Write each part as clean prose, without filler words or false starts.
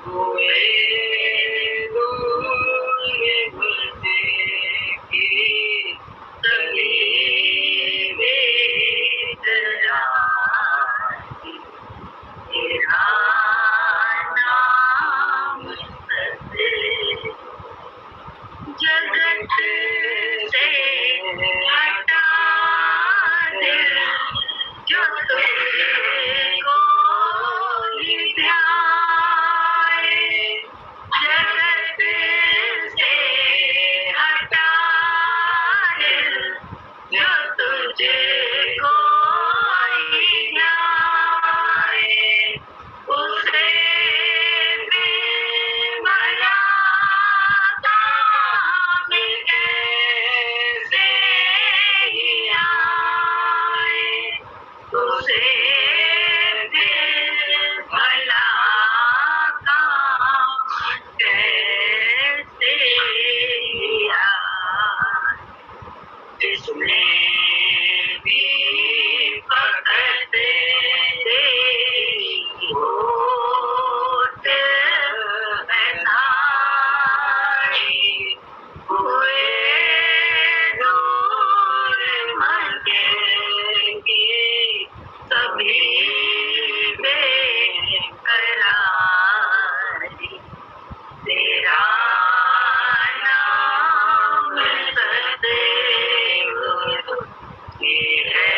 हुए दूर मुझे की सभी बेकरारी, तेरा नाम सत्य जगत से हटा दे, जो तुझको ही ध्याए। जगत से हटा दे, जो तुझको ही ध्याए। उसे भला काम कैसे ही आए, उसे भला काम कैसे ही आए। जिसने भी फकत होठ पहनाई, हुए दूर मंगेगी सभी बेकरारी, तेरा नाम सदैव ये है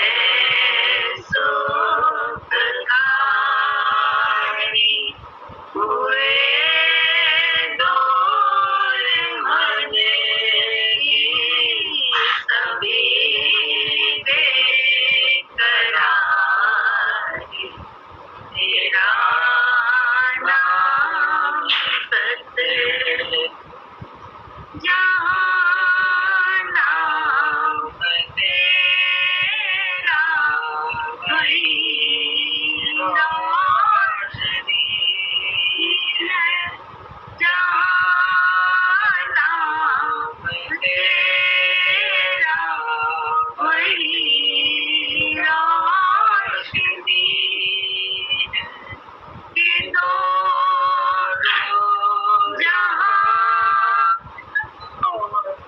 सुखकारी। हुए दूर मंगेगी सभी बेकरारी, तेरा नाम सत्य। जहाँ नाम तेरा वहीं रोशनी है। जहाँ नाम तेरा वहीं रोशनी है। कि दोनों जहाँ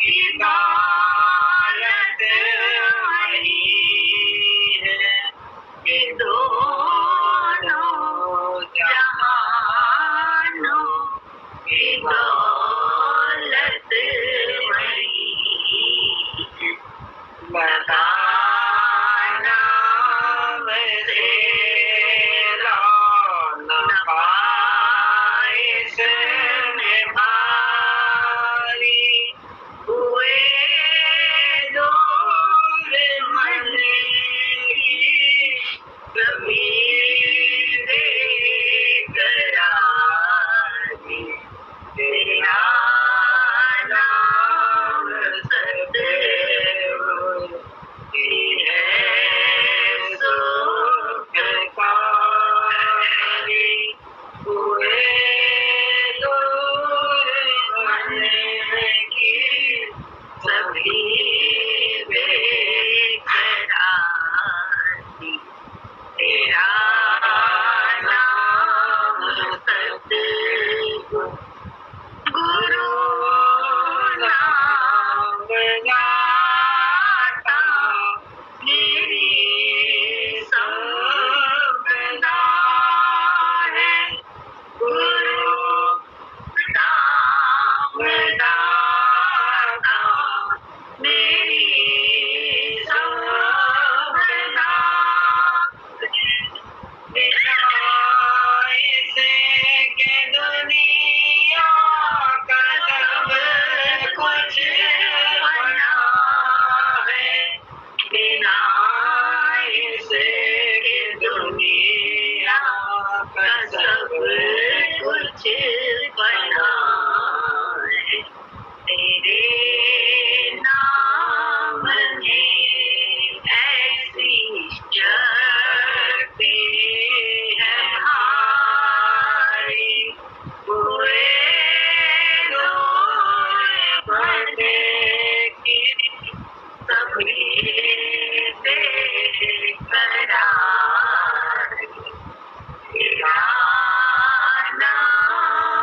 की दौलत वही है, कि दोनों जहानों की दौलत वही है। लगा नाम तेरा नवाइश में भारी, हुए दूर मंगेगी सभी बेकरारी, तेरा नाम सदैव ये है सुखकारी। हुए दूर मंगेगी सभी बेकरारी, तेरा नाम सदैव। गुरु नाम गाता मेरी संपदा है, गुरु नाम गाता मेरी संपदा। ऐसे के दुनिया का सब कुछ बना है, बिना ऐसे के दुनिया का सब कुछ बना है। तेरे नाम में ऐसी शक्ति है भारी, हुए दूर मंगेगी सभी बेकरारी, तेरा नाम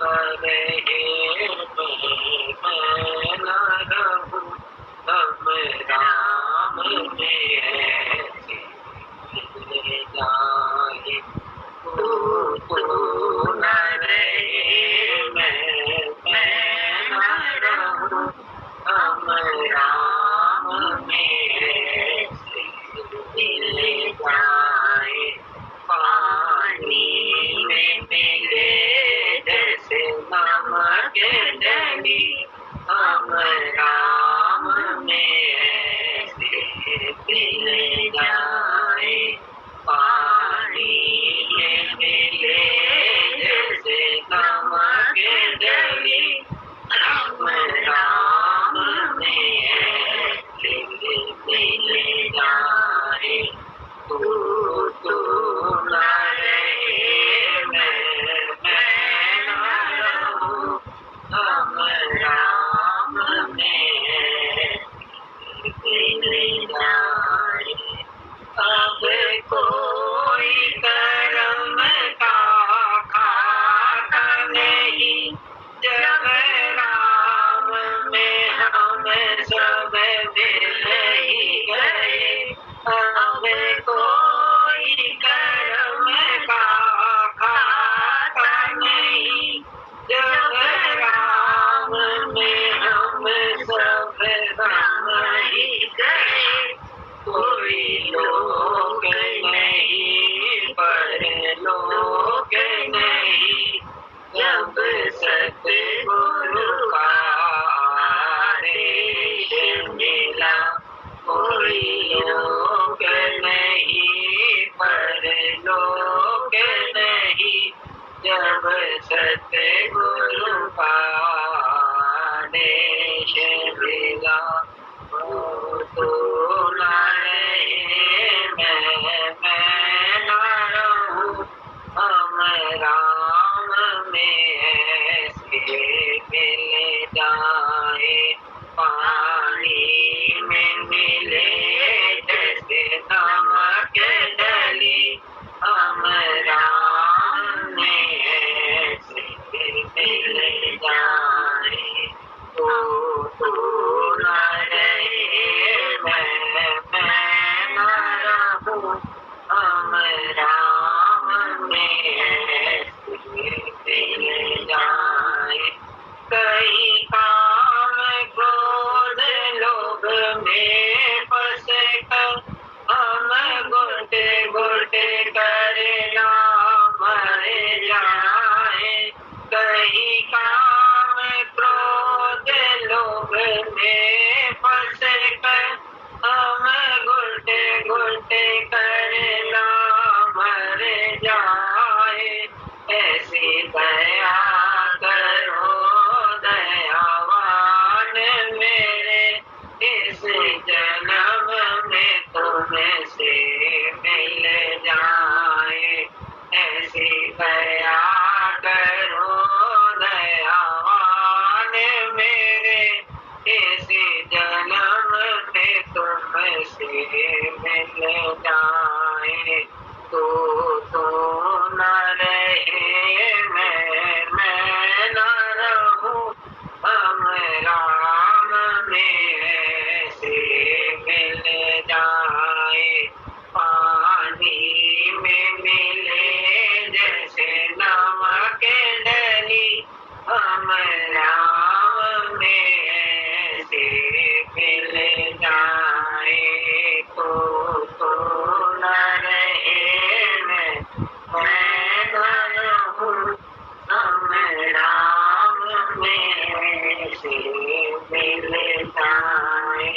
रहे मैं न रहूं, हम राम में ऐसे मिल जाए। तू न रहे मैं न रहूं, हम राम में ऐसे मिल जाए। पानी में मिले जैसे नमक डली, हम राम में ऐसे मिल जाए। पानी में मिले जैसे नमक डली, हम राम में ऐसे मिल जाए। तू न रहे मैं न रहूं, हम राम में मिल जाए। अब कोई कर्म का खाता नहीं, जब राम में हम सब मिल ही गए। अब कोई कर्म का खाता नहीं, जब राम में हम सब राम ही गए। कोई लोक नहीं परलोक नहीं, जब सतगुरु का आदेश मिला। कोई लोक नहीं परलोक नहीं, जब सतगुरु का आदेश मिला। तू न रहे मैं न रहूं, हम राम में ऐसे मिल जाए। पानी में मिले जैसे नमक डली, हम राम में ऐसे मिल जाए। तू न रहे मैं न रहूं, हम राम में ऐसे मिल जाए। कहीं काम क्रोध लोभ में फंस कर हम घुटे घुटे करना मर जाए। कहीं काम क्रोध लोभ में फंस कर हम घुटे घुटे करना मर जाए। ऐसी दया करो दयावान मेरे, इस जन्म में तुमसे मिल जाए। ऐसी दया करो दयावान मेरे, इस जन्म में तुमसे मिल जाए। तू न रहे मैं न रहूं, हम राम में ऐसे मिल जाए। पानी में मिले जैसे नमक डली, हम राम में ऐसे मिल जाए। तो न रहे मैं न रहूं, हम राम में ऐसे मिल जाए।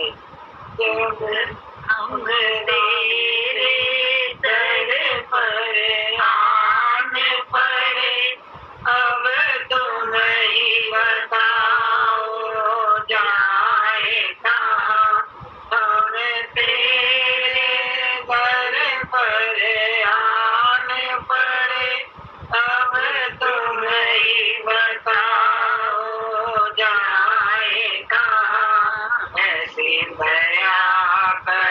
जब हम तेरे दर पर आन पड़े, अब तुम ही बताओ जाए कहाँ। हम तेरे दर पर आन पड़े, अब तुम ही बताओ जाए कहाँ। ऐसी दया कर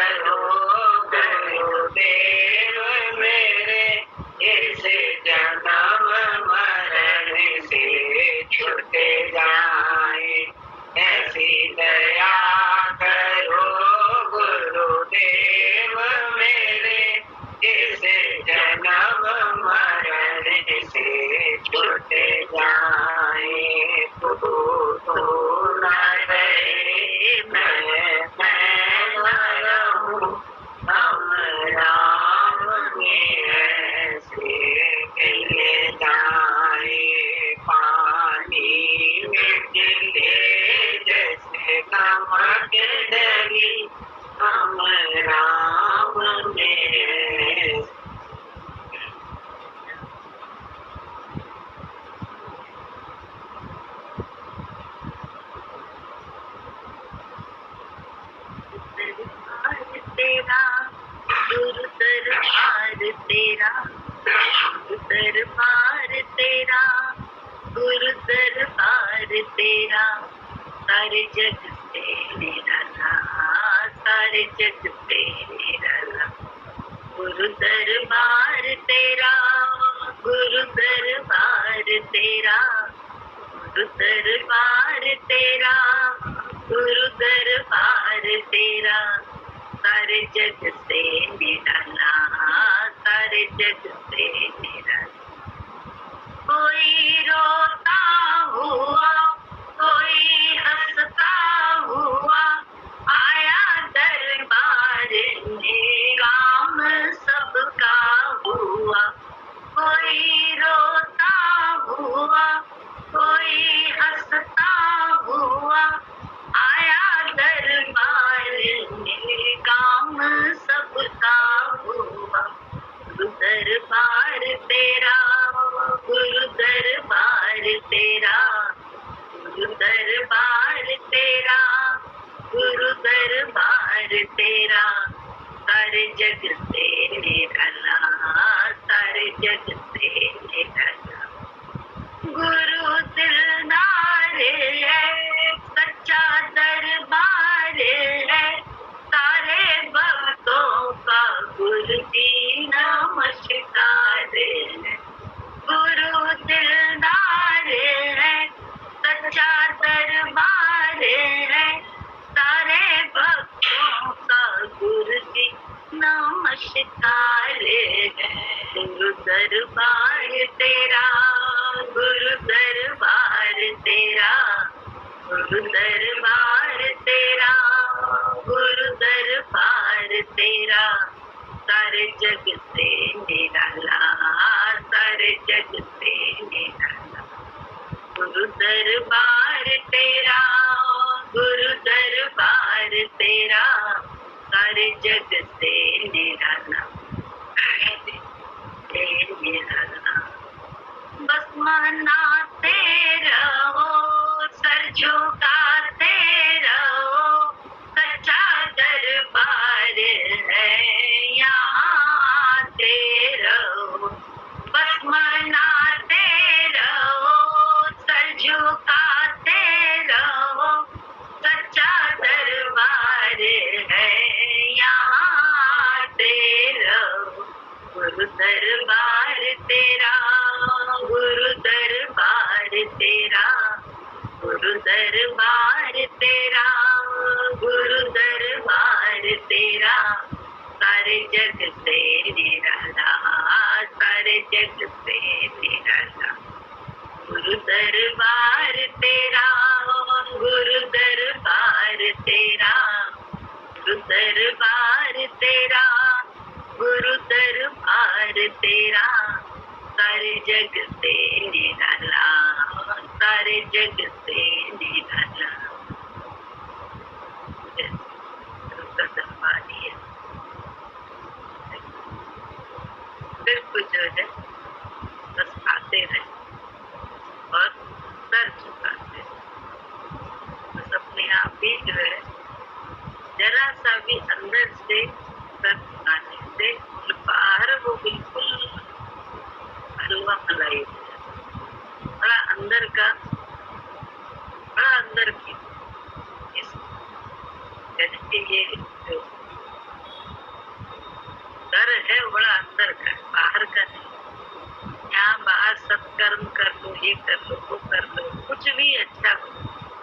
गुरु दरबार तेरा, गुरु दरबार तेरा, सारे जग से निराला, सारे जग से निराला। कोई रोता हुआ, कोई हंसता हुआ, आया दरबार में, काम सबका हुआ। कोई रोता हुआ, कोई हंसता हुआ, आया दरबार में, काम सबका हुआ। गुरु दरबार तेरा, गुरु दरबार तेरा, गुरु दरबार तेरा, गुरु दरबार तेरा, सारे जग से निराला, सारे जग से निराला। गुरु दिलदार है, सच्चा दरबार है, सारे भक्तों का गुरु जी नमस्कार है। गुरु दिलदार है, सच्चा दरबार है, सारे भक्तों का गुरु जी नमस्कार है। गुरु दरबार तेरा, गुरु दरबार तेरा, गुरु दरबार तेरा, गुरु दरबार तेरा, सारे जग से निराला, सारे जग से निराला। गुरु दरबार तेरा, गुरु दरबार तेरा, सारे जग से निराला, निराला। बस मनाते रहो, सर झुकाते रहो, सच्चा दरबार है, यहाँ आते रहो। बस मनाते रहो, सर झुकाते रहो, सच्चा दरबार है, यहाँ आते रहो। गुरु दरबार तेरा, गुरु दरबार तेरा, गुरु दरबार तेरा, गुरु दरबार तेरा, सारे जग से निराला, सारे जग से निराला। गुरु दरबार तेरा, गुरु दरबार तेरा, गुरु दरबार तेरा, गुरु दरबार तेरा, सारे जग से निराला, सारे जग से निराला। फिर कुछ जो है बस आते रहे और सर झुकाते, बस अपने आप ही जो है जरा सा भी अंदर से सर झुकाने से बाहर वो बिल्कुल हलवा मलाई बड़ा अंदर का, बड़ा अंदर की ये जो डर है बड़ा अंदर का, बाहर का नहीं। यहाँ बाहर सब कर्म कर लो, ये कर लो, वो कर लो, कुछ भी अच्छा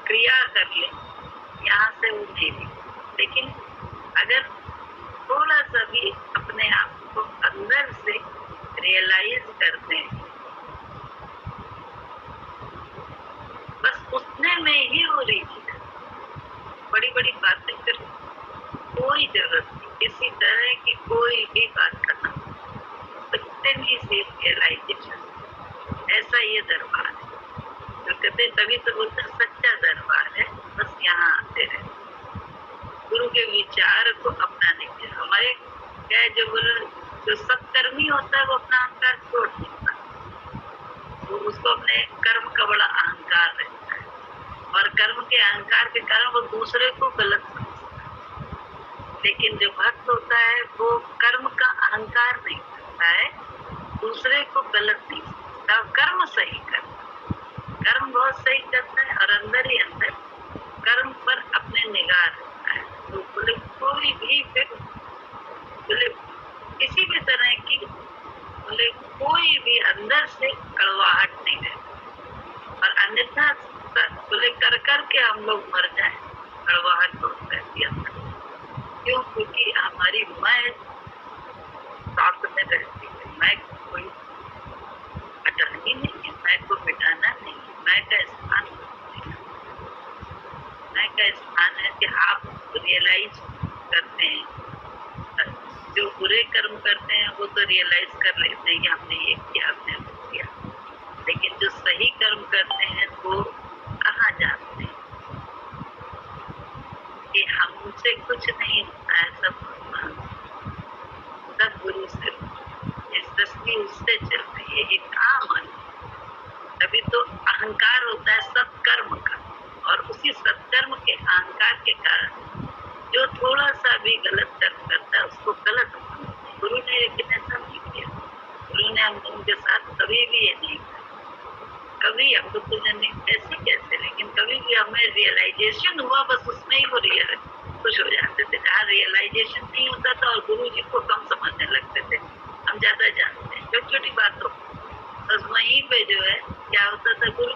क्रिया कर ले, यहाँ से वो नहीं दी। लेकिन अगर थोड़ा सा भी अपने आप को अंदर से रियलाइज करते हैं, बस उतने में ही हो रही थी। बड़ी बड़ी बातें कर कोई जरूरत नहीं, किसी तरह की कोई भी बात करना, इतनी सी रियलाइजेशन। ऐसा ये दरबार है जो कहते, तभी तो बोलते सच्चा दरबार है। बस यहाँ आते रहे, गुरु के विचार को अपनाने के। हमारे क्या जो जो सत्कर्मी होता है वो अपना अहंकार छोड़ देता है, वो उसको अपने कर्म का बड़ा अहंकार रहता है, और कर्म के अहंकार के कारण वो दूसरे को गलत समझता है। लेकिन जो भक्त होता है वो कर्म का अहंकार नहीं करता है, दूसरे को गलत नहीं समझता, कर्म सही करता, कर्म बहुत सही करता है, और अंदर ही अंदर कर्म पर अपने निगाह रखता है। तो बोले कोई भी फिर बोले किसी भी तरह की बोले कोई भी अंदर से कड़वाहट नहीं रहती, और अन्यथा बोले कर कर के हम लोग मर जाए, हड़बड़ाहट तो कर दिया था। क्यों? क्योंकि हमारी मैं साथ में रहती है। मैं कोई हटानी नहीं है, मैं को मिटाना नहीं है। मैं का स्थान है कि आप रियलाइज करते हैं। जो बुरे कर्म करते हैं वो तो रियलाइज कर लेते हैं कि हमने ये किया, हमने वो किया, लेकिन जो सही कर्म करते हैं वो कहाँ जानते हैं कि हमसे कुछ नहीं होता है, सब गुरु से, इस सृष्टि उससे चल रही है, ये काम है। तभी तो अहंकार होता है सत्कर्म का, और उसी सत्कर्म के अहंकार के कारण जो थोड़ा सा भी गलत कर्म करता है उसको गलत मानते हैं। गुरु ने लेकिन ऐसा नहीं किया। गुरु ने हम लोगों के साथ कभी भी ये नहीं किया। कभी हम लोग ऐसे कैसे, लेकिन कभी भी हमें रियलाइजेशन हुआ, बस उसमें ही वो खुश हो जाते थे। जहाँ रियलाइजेशन नहीं होता था और गुरु जी को कम समझने लगते थे, हम ज्यादा जानते हैं छोटी छोटी बातों, बस वहीं पे जो है क्या होता था, गुरु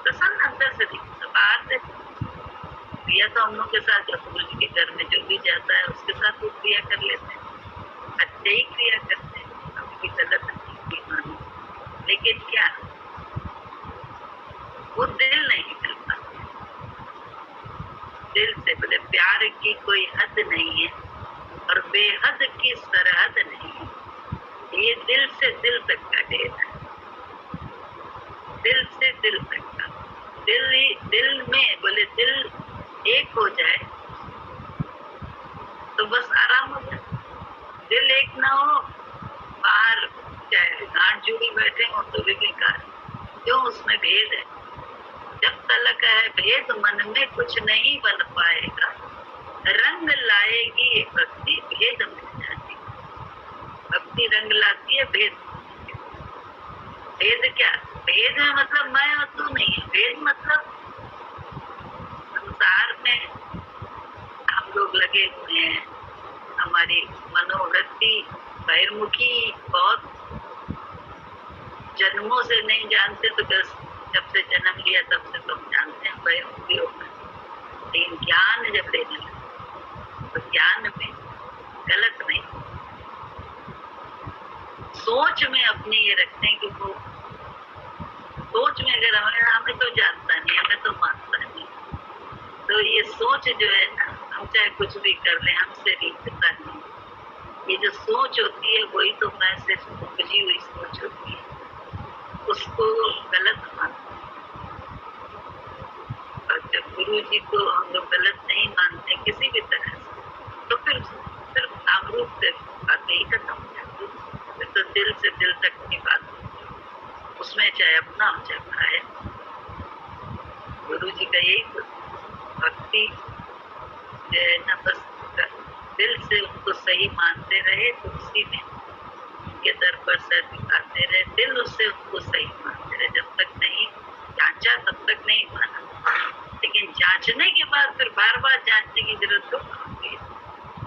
प्रसन्न अंदर से दिखता, बाहर से क्रिया तो हम लोग के साथ, जब गुरु जी के घर में जो भी जाता है उसके साथ वो क्रिया कर लेते हैं, अच्छे ही क्रिया करते हैं, कभी भी गलत नहीं मानो। लेकिन क्या वो दिल नहीं मिल पाते, दिल से बोले प्यार की कोई हद नहीं है और बेहद की सरहद नहीं है, ये दिल से दिल तक का ढेर है। दिल से दिल तक का, दिल में बोले दिल एक हो जाए तो बस आराम हो जाए। दिल एक ना हो, बाहर चाहे गांठ जुड़ी बैठे हो तो भी बेकार, क्यों? उसमें भेद है। जब तलक है भेद मन में कुछ नहीं बन पाएगा, रंग लाएगी ये भक्ति भेद मिल जाती। भक्ति रंग लाती है, भेद क्या? भेद में मतलब मैं और तू नहीं है। भेद मतलब संसार में हम लोग लगे हुए हैं, हमारी मनोवृत्ति बहिर्मुखी, बहुत जन्मों से नहीं जानते, तो बस जब से जन्म लिया तब से तो हम जानते हैं बहिर्मुखी होगा। लेकिन ज्ञान जब लेने लगे तो ज्ञान में गलत नहीं, सोच में अपनी ये रखते हैं कि वो सोच में अगर हमें तो जानता नहीं, हमें तो मानता नहीं, तो ये सोच जो है ना, हम चाहे कुछ भी कर लें हमसे रीतता नहीं। ये जो सोच होती है वही तो मैं से बुझी हुई सोच होती है, उसको गलत मानते हैं। और जब गुरु जी को हम लोग गलत नहीं मानते किसी भी तरह से, तो फिर सिर्फ नाम रूप से बातें ही खत्म हो जाती है। फिर तो दिल से दिल तक की बात, उसमें चाहे अपना हो चाहे पराया। गुरु जी का यही भक्ति जो है ना, बस दिल से उनको सही मानते रहे तो उसी में उनके दर पर सर झुकाते रहे, दिल उससे उनको सही मानते रहे। जब तक नहीं जांचा तब तक नहीं माना, लेकिन जांचने के बाद फिर बार बार जांचने की जरूरत तो होगी।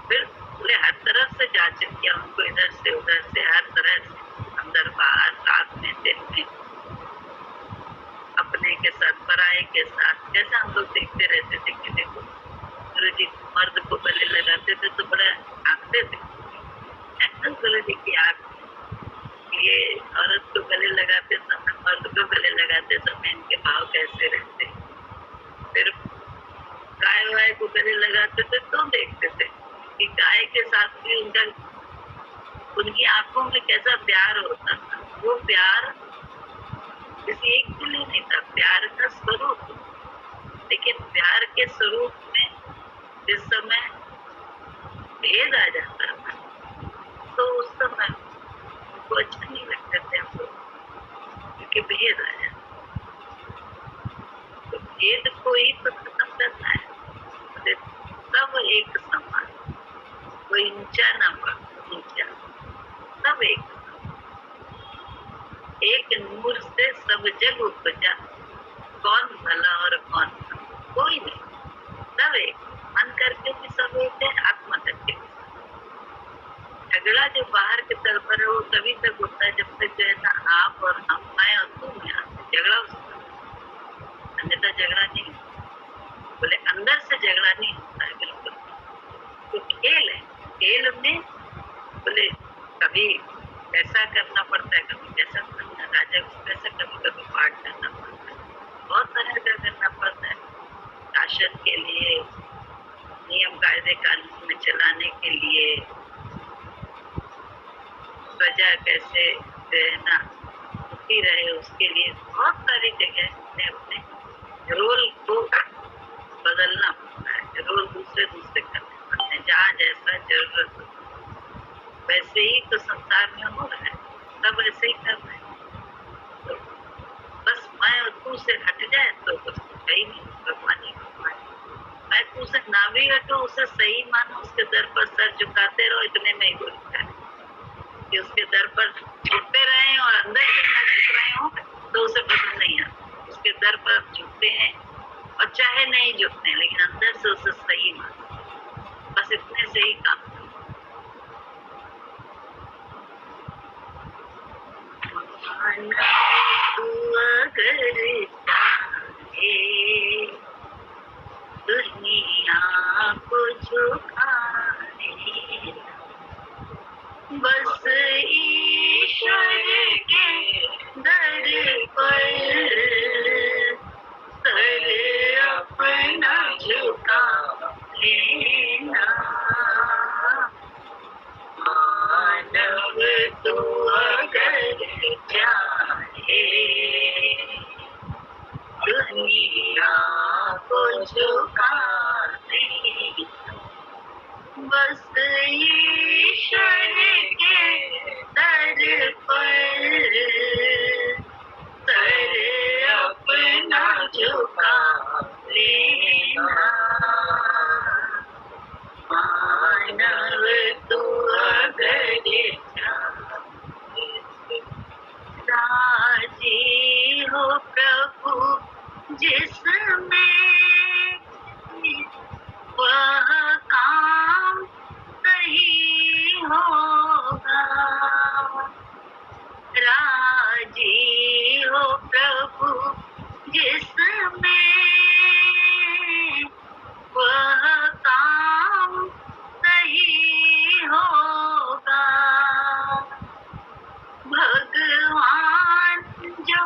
फिर पूरे हर तरफ से जांच किया उनको, इधर से उधर से, हर तरह से, अंदर बाहर, साथ में दिल में, अपने के साथ पराये के साथ। जैसा हम लोग देखते रहते थे कि देखो गुरु जी मर्द को गले लगाते थे तो बड़ा आंकते थे, गुरु जी की आंख, ये औरत को गले लगाते समय, मर्द को गले लगाते समय इनके भाव कैसे रहते। फिर गाय वाय को गले लगाते थे तो देखते थे कि गाय के साथ भी उनकी आंखों में कैसा प्यार होता था। वो प्यार किसी एक के लिए नहीं था, प्यार का स्वरूप। लेकिन प्यार के स्वरूप में जिस समय भेद आ जाता था तो उस समय उनको अच्छा नहीं लगता था हमको, क्योंकि भेद आ जाता। तो भेद को ही तो खत्म करना है। सब एक समान, कोई ऊंचा ना नीचा, सब एक नूर से सब जग उपजा, कौन भला और कौन भला, कोई नहीं, सब एक। मन करके भी सब एक है, आत्मा करके भी। झगड़ा जो बाहर के तल पर है वो तभी तक होता है जब तक जो है ना आप और हम, मैं और तुम, यहाँ झगड़ा उसका। जीवन के लिए, नियम कायदे कानून में चलाने के लिए, प्रजा कैसे रहना सुखी रहे उसके लिए बहुत सारी जगह अपने अपने रोल को बदलना पड़ता है, रोल दूसरे दूसरे करने पड़ते हैं। जहाँ जैसा जरूरत हो वैसे ही तो संसार में हो रहा है, सब ऐसे ही कर रहे हैं। तो बस मैं और तू से हट जाए तो कुछ सही नहीं, भगवान ही भगवान। मैं तू से ना भी हटो, उसे सही मानो, उसके दर पर सर झुकाते रहो, इतने में ही हो लिखा है कि उसके दर पर झुकते रहे और अंदर से ना झुक रहे हो तो उसे पसंद नहीं आता। उसके दर पर झुकते हैं और चाहे नहीं झुकते हैं, लेकिन अंदर से उसे सही मानो, बस इतने से ही काम। तू अगर चाहे दुनिया को झुकाने, बस ईश्वर के दर पर सर अपना झुका लेना। मानव तू अगर चाहे दुनिया को झुकाने, बस ईश्वर के दर पर सर अपना झुका लेना। मानव तू अगर चाहे, राजी हो प्रभु जिसमें वह काम सही होगा। राजी हो प्रभु जिसमें वह काम सही होगा। भगवान जो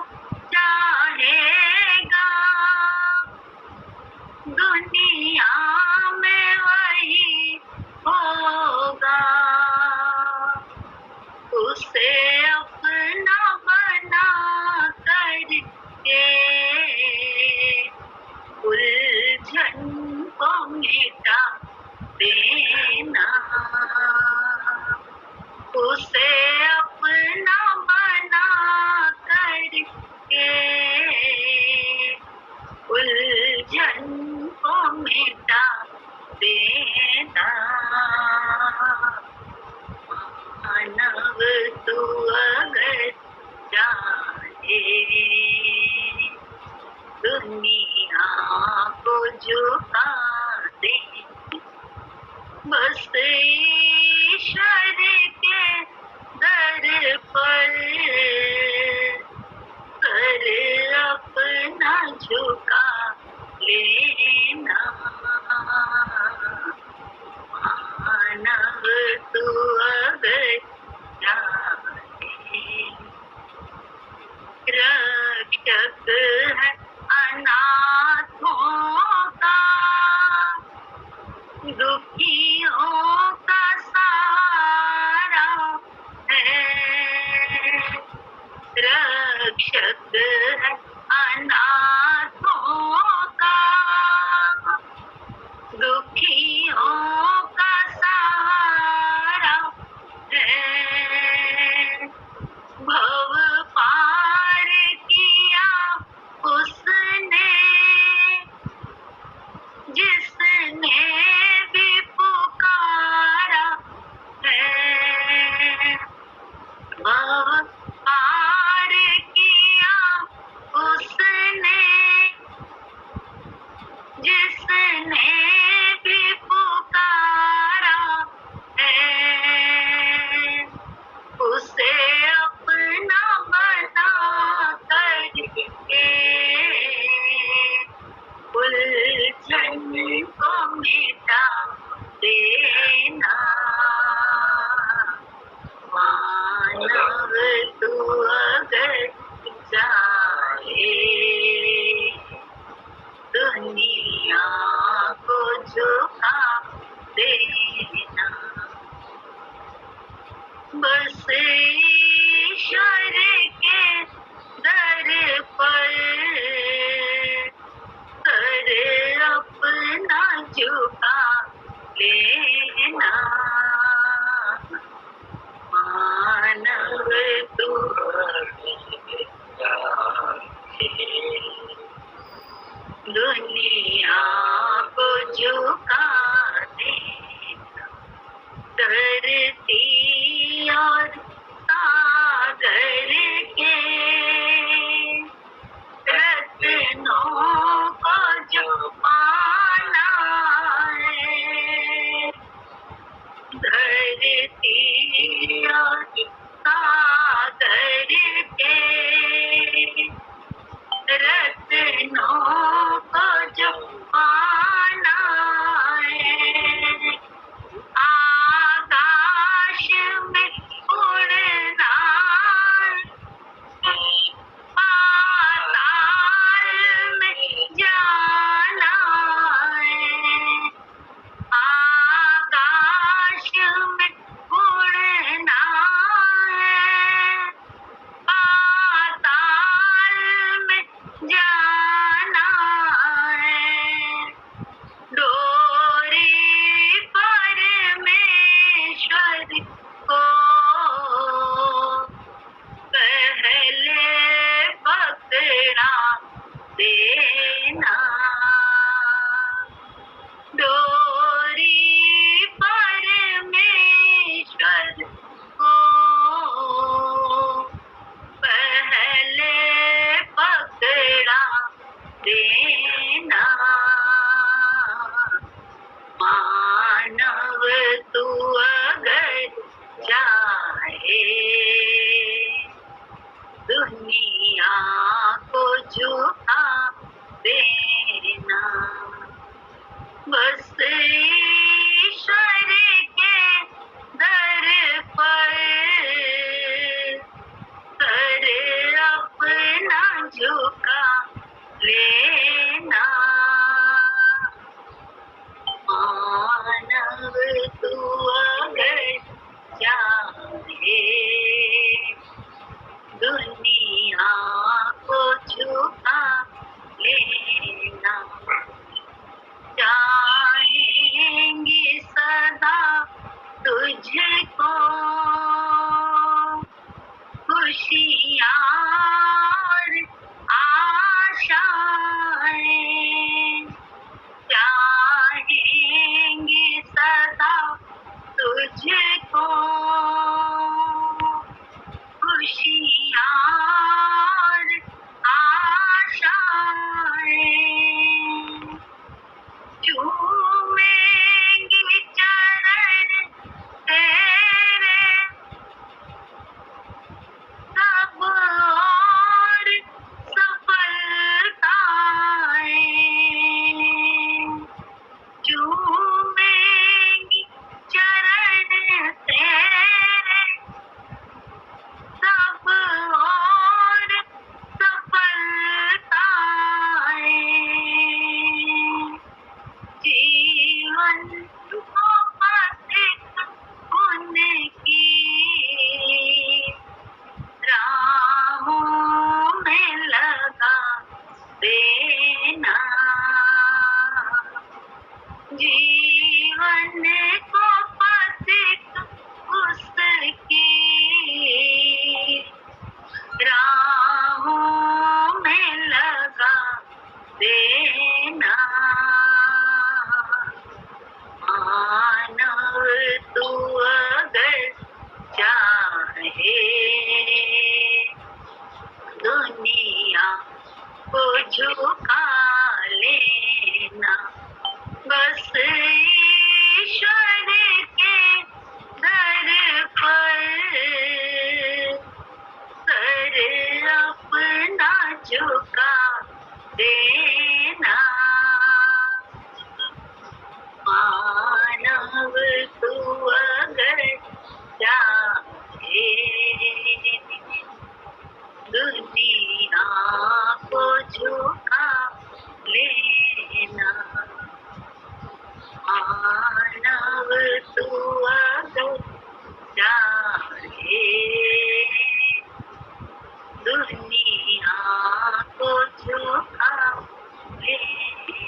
चाहेगा दुनिया में वही होगा। उसे अपना बना करके उलझन को मिटा देना। उसे अपना बना करके उलझन को मिटा देना। मानव तू अगर चाहे दुनिया को झुका दे, बस ईश्वर के दर पर सर अपना झुका लेना। मानव तू अगर चाहे, रक्षक है अनाथों का, दुखियों का सहारा है। रक्षक है अनाथों का, दुखियों का सहारा है। भव पार किया उसने जिसने भी पुकारा है। भव पार किया उसने जिसने भी पुकारा है। उसे अपना बना करके उलझन को मिटा देना। मानव तू अगर चाहे दुनिया लेना। डोरी परमेश्वर को पहले पकड़ा देना। मानव तू अगर चाहे दुनिया को झुका देना। बस ईश्वर के दर पर सर अपना झुका लेना। मानव तू अगर चाहे दुनिया को झुका लेना। चाहेंगे सदा तुझको खुशियाँ और आशाएं। चाहेंगे सदा तुझको खुशियाँ और आशाएं। चूमेंगे चरण तेरे सब और सफलताएं। चूमेंगे चरण तेरे सब और सफलताएं। जीवन को पथिक उनकी राहों में लगा देना। जीवन को पथिक उसकी राहों में लगा देना। मानव तू अगर चाहे दुनिया को झुका लेना। बस ईश्वर के दर पर सर अपना झुका देना। मानव तू अगर चाहे दुनिया को झुका लेना। मानव तू अगर चाहे दुनिया को झुका लेना।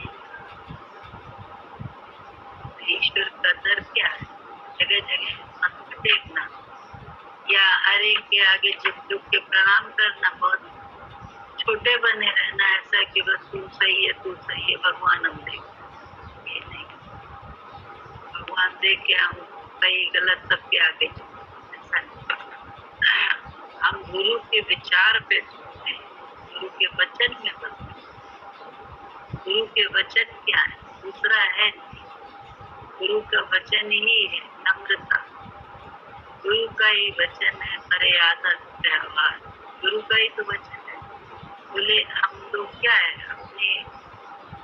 ईश्वर का दर क्या है? जगह जगह मत देखना या हर एक के आगे झुक झुक के प्रणाम करना, बहुत छोटे बने रहना ऐसा कि बस तू सही है भगवान हम देख। ये नहीं, भगवान देख के हम सही गलत सबके आगे ऐसा नहीं। हम गुरु के विचार पे चलते हैं, गुरु के वचन में बसते हैं। गुरु के वचन क्या है? दूसरा है गुरु का वचन ही है नम्रता। गुरु का ही वचन है मर्यादा व्यवहार। गुरु का ही तो वचन है। बोले हम लोग क्या है, अपने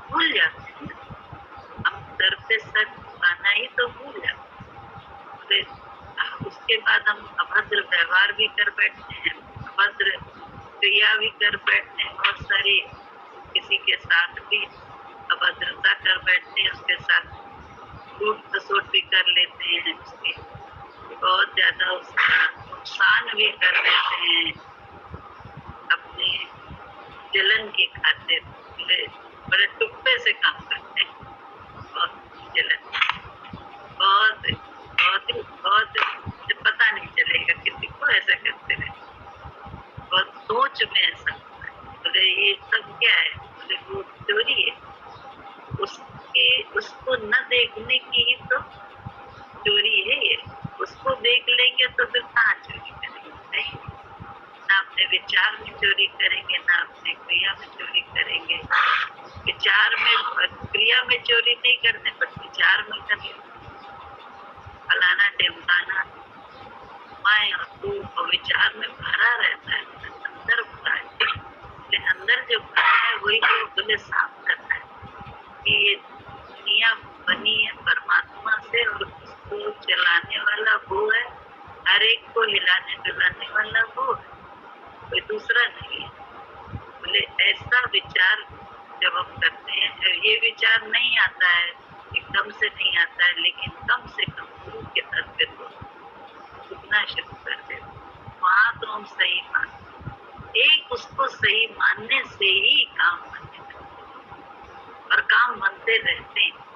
भूल जाते हैं। हम सर पे सच पाना ही तो भूल जाते हैं। उसके बाद हम अभद्र व्यवहार भी कर बैठते हैं, अभद्र क्रिया भी कर बैठते हैं, बहुत सारी किसी के साथ भी अभद्रता कर बैठते हैं, उसके साथ टूट खसोट भी कर लेते हैं, उसके बहुत ज्यादा उसका नुकसान भी कर देते हैं अपने जलन के खातिर। बड़े टुप्पे से काम करते हैं, बहुत जलन, बहुत बहुत बहुत पता नहीं चलेगा किसी को ऐसा करते रहे। बहुत सोच में ऐसा होता है। बोले ये सब क्या है? बोले देखने की ही तो चोरी है ये। उसको देख लेंगे तो फिर कहाँ चोरी करेंगे? नहीं, ना अपने विचार में चोरी करेंगे, ना अपने क्रिया में चोरी करेंगे। विचार में, क्रिया में चोरी नहीं करते, पर विचार में करते। फलाना ढिमकाना मैं और तू और विचार में भरा रहता है, अंदर भरा है। अंदर जो भरा है वही तो बोले साफ करना है कि ये दुनिया बनी है परमात्मा से और उसको चलाने वाला वो है, हर एक को हिलाने डुलाने वाला वो है, कोई दूसरा नहीं है। बोले ऐसा विचार जब हम करते हैं, ये विचार नहीं आता है, एकदम से नहीं आता है, लेकिन कम से कम गुरु के तरफ को उतना शुरू कर दे, वहाँ तो हम सही मानते। एक उसको सही मानने से ही काम बनते और काम बनते रहते हैं।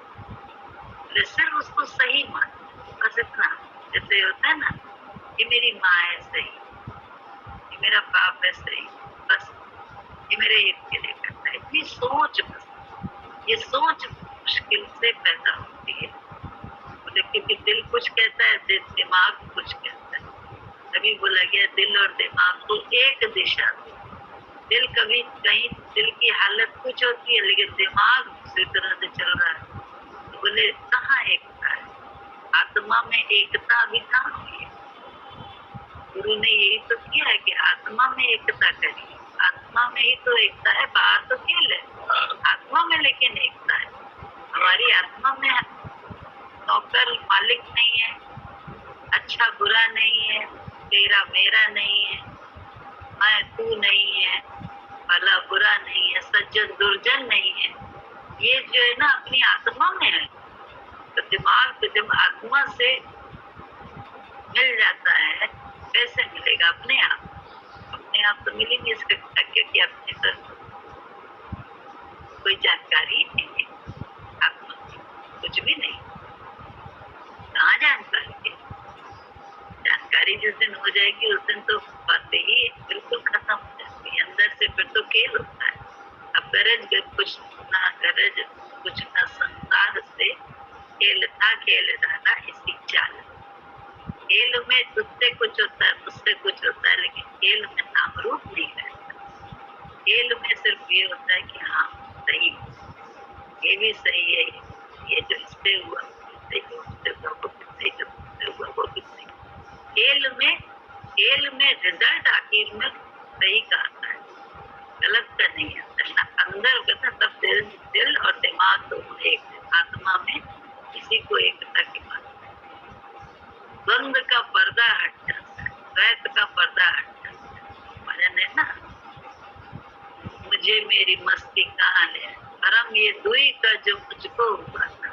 सिर्फ उसको सही मानते, बस इतना। जैसे होता है ना, ये मेरी माँ है सही, ये मेरा बाप है सही, बस ये मेरे हित के लिए करता है। इतनी सोच, बस ये सोच मुश्किल से पैदा होती है। बोले क्योंकि दिल कुछ कहता है, दिमाग कुछ कहता है। तभी बोला गया दिल और दिमाग को एक दिशा दो। दिल कभी कहीं, दिल की हालत कुछ होती है लेकिन दिमाग दूसरी तरह से चल रहा है। तो बोले कहाँ एकता है? आत्मा में एकता अभी कहाँ हुई है? गुरु ने यही तो किया है कि आत्मा में एकता करिए। आत्मा में ही तो एकता है, बाहर तो खेल है, आत्मा में लेकिन एकता है। हमारी आत्मा में नौकर मालिक नहीं है, अच्छा बुरा नहीं है, तेरा मेरा नहीं है, मैं तू नहीं है, भला बुरा नहीं है, सज्जन दुर्जन नहीं है। ये जो है ना अपनी आत्मा में है। तो दिमाग तो जब आत्मा से मिल जाता है, कैसे मिलेगा? अपने आप, अपने आप तो मिलेंगे इसके, क्योंकि अपने तरफ कोई जानकारी नहीं है, आत्मा कुछ भी नहीं। कहाँ जानकारी है? जानकारी जिस दिन हो जाएगी उस दिन तो बातें ही बिल्कुल खत्म हो जाती है। अंदर से फिर तो खेल होता है। अब गरज कुछ ना गरज कुछ ना संसार से, खेल था खेल डाला इसी चाल। खेल में तुझसे कुछ होता है, मुझसे कुछ होता है, लेकिन खेल में नाम रूप नहीं रहता। खेल में सिर्फ ये होता है कि हाँ सही, ये भी सही है, ये जो इससे हुआ इससे जो उससे हुआ वो किससे, जो उससे हुआ वो किससे। खेल में रिजल्ट आखिर में सही का आता है, गलत का नहीं आता है। अंदर कहता तब दिल और दिमाग दोनों एक, आत्मा में किसी को एकता की बात। द्वंद का पर्दा हट जाता है, द्वैत का पर्दा हट जाता है। भजन है ना, मुझे मेरी मस्ती कहाँ ले, परम ये दुई का जो मुझको हुआ था,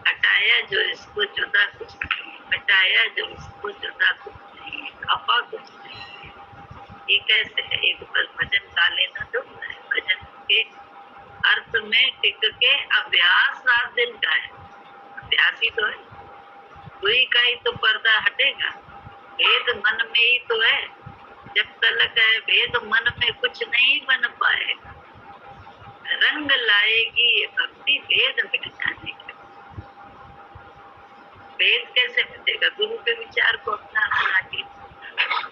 हटाया जो इसको जुदा कुछ नहीं, मिटाया जो इसको जुदा कुछ नहीं, खपा कुछ नहीं। ये कैसे है? एक बार भजन गा लेना तो है। भजन के अर्थ में टिक के अभ्यास 7 दिन का है, अभ्यास ही तो है। दुई का ही तो पर्दा हटेगा, भेद मन में ही तो है। जब तलक है भेद मन में कुछ नहीं बन पाएगा। रंग लाएगी ये भक्ति भेद मिट जाने का। भेद कैसे मिटेगा? गुरु के विचार को अपना के,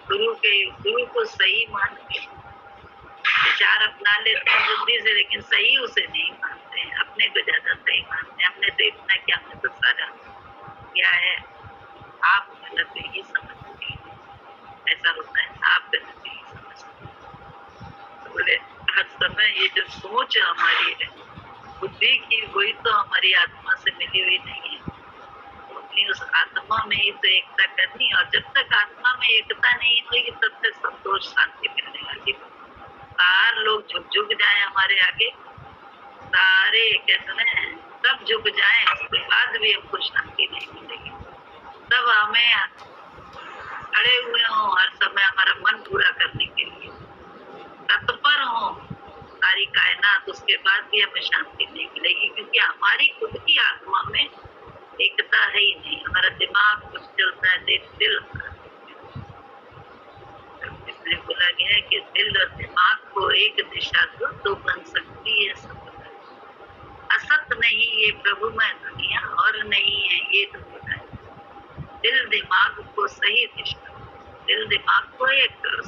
गुरु को सही मान के विचार अपना लेते हैं बुद्धि से, लेकिन सही उसे नहीं मानते हैं, अपने को ज्यादा सही मानते हैं। हमने तो इतना क्या, हमने तो सारा क्या है, आप गलत ही समझते हैं। ऐसा होता है, आप गलत ही समझते हैं। बोले हर समय ये जो सोच हमारी है बुद्धि की, वही तो हमारी आत्मा से मिली हुई नहीं है। अपनी उस आत्मा में ही तो एकता करनी, और जब तक आत्मा में एकता नहीं होगी तब तक संतोष शांति मिलने लगी। बाहर लोग झुक जाए हमारे आगे, सारे कहते हैं सब झुक जाए, उसके बाद भी हमको शांति नहीं मिलेगी। तब हमें खड़े हुए हों हर समय हमारा मन पूरा करने के लिए, तत्पर हो सारी कायनात, उसके बाद भी हमें शांति नहीं मिलेगी, क्योंकि हमारी खुद की आत्मा में एकता है ही नहीं। हमारा दिमाग कुछ चलता है, दिल, इसलिए बोला गया है कि दिल और दिमाग को एक दिशा दो तो बन सकती है सब। असत नहीं ये प्रभु मैं दुनिया,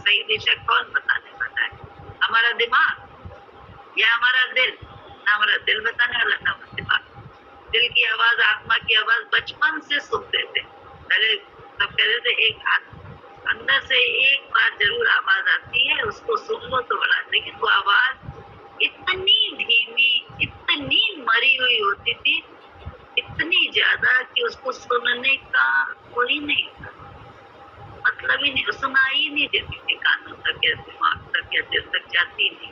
सही दिशा कौन बताने वाला है? हमारा दिमाग या हमारा दिल? ना हमारा दिल बताने वाला, ना हमारा दिमाग। दिल की आवाज, आत्मा की आवाज बचपन से सुनते थे। पहले सब कहते थे एक अंदर से एक बार जरूर आवाज आती है, उसको सुन लो तो बड़ा। लेकिन वो आवाज इतनी धीमी, इतनी मरी हुई होती थी, इतनी ज्यादा कि उसको सुनने का कोई नहीं था, मतलब ही नहीं, सुनाई नहीं देती थी कानों तक या दिमाग तक या दिल तक जाती नहीं।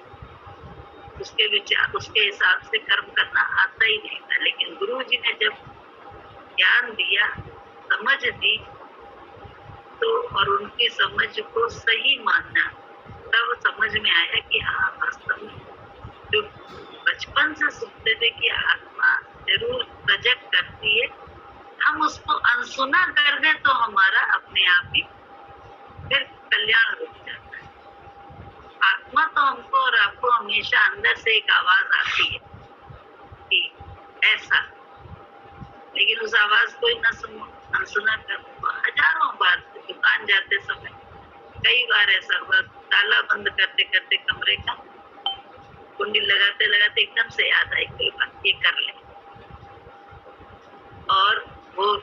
उसके विचार, उसके हिसाब से कर्म करना आता ही नहीं था। लेकिन गुरु जी ने जब ज्ञान दिया, समझ दी, तो और उनकी समझ को सही मानना, तब समझ में आया कि हाँ, वास्तव में जो बचपन से सुनते थे कि आत्मा जरूर प्रजट करती है, हम उसको अनसुना कर दे तो हमारा अपने आप ही फिर कल्याण रुक जाता है। आत्मा तो हमको और आपको हमेशा अंदर से एक आवाज आती है कि ऐसा, लेकिन उस आवाज को न सुनो, अनसुना कर दो। हजारों बार दुकान जाते समय कई बार ऐसा हुआ, ताला बंद करते करते कमरे का कुंडी लगाते लगाते एकदम से याद आई कोई बात, ये कर ले। और वो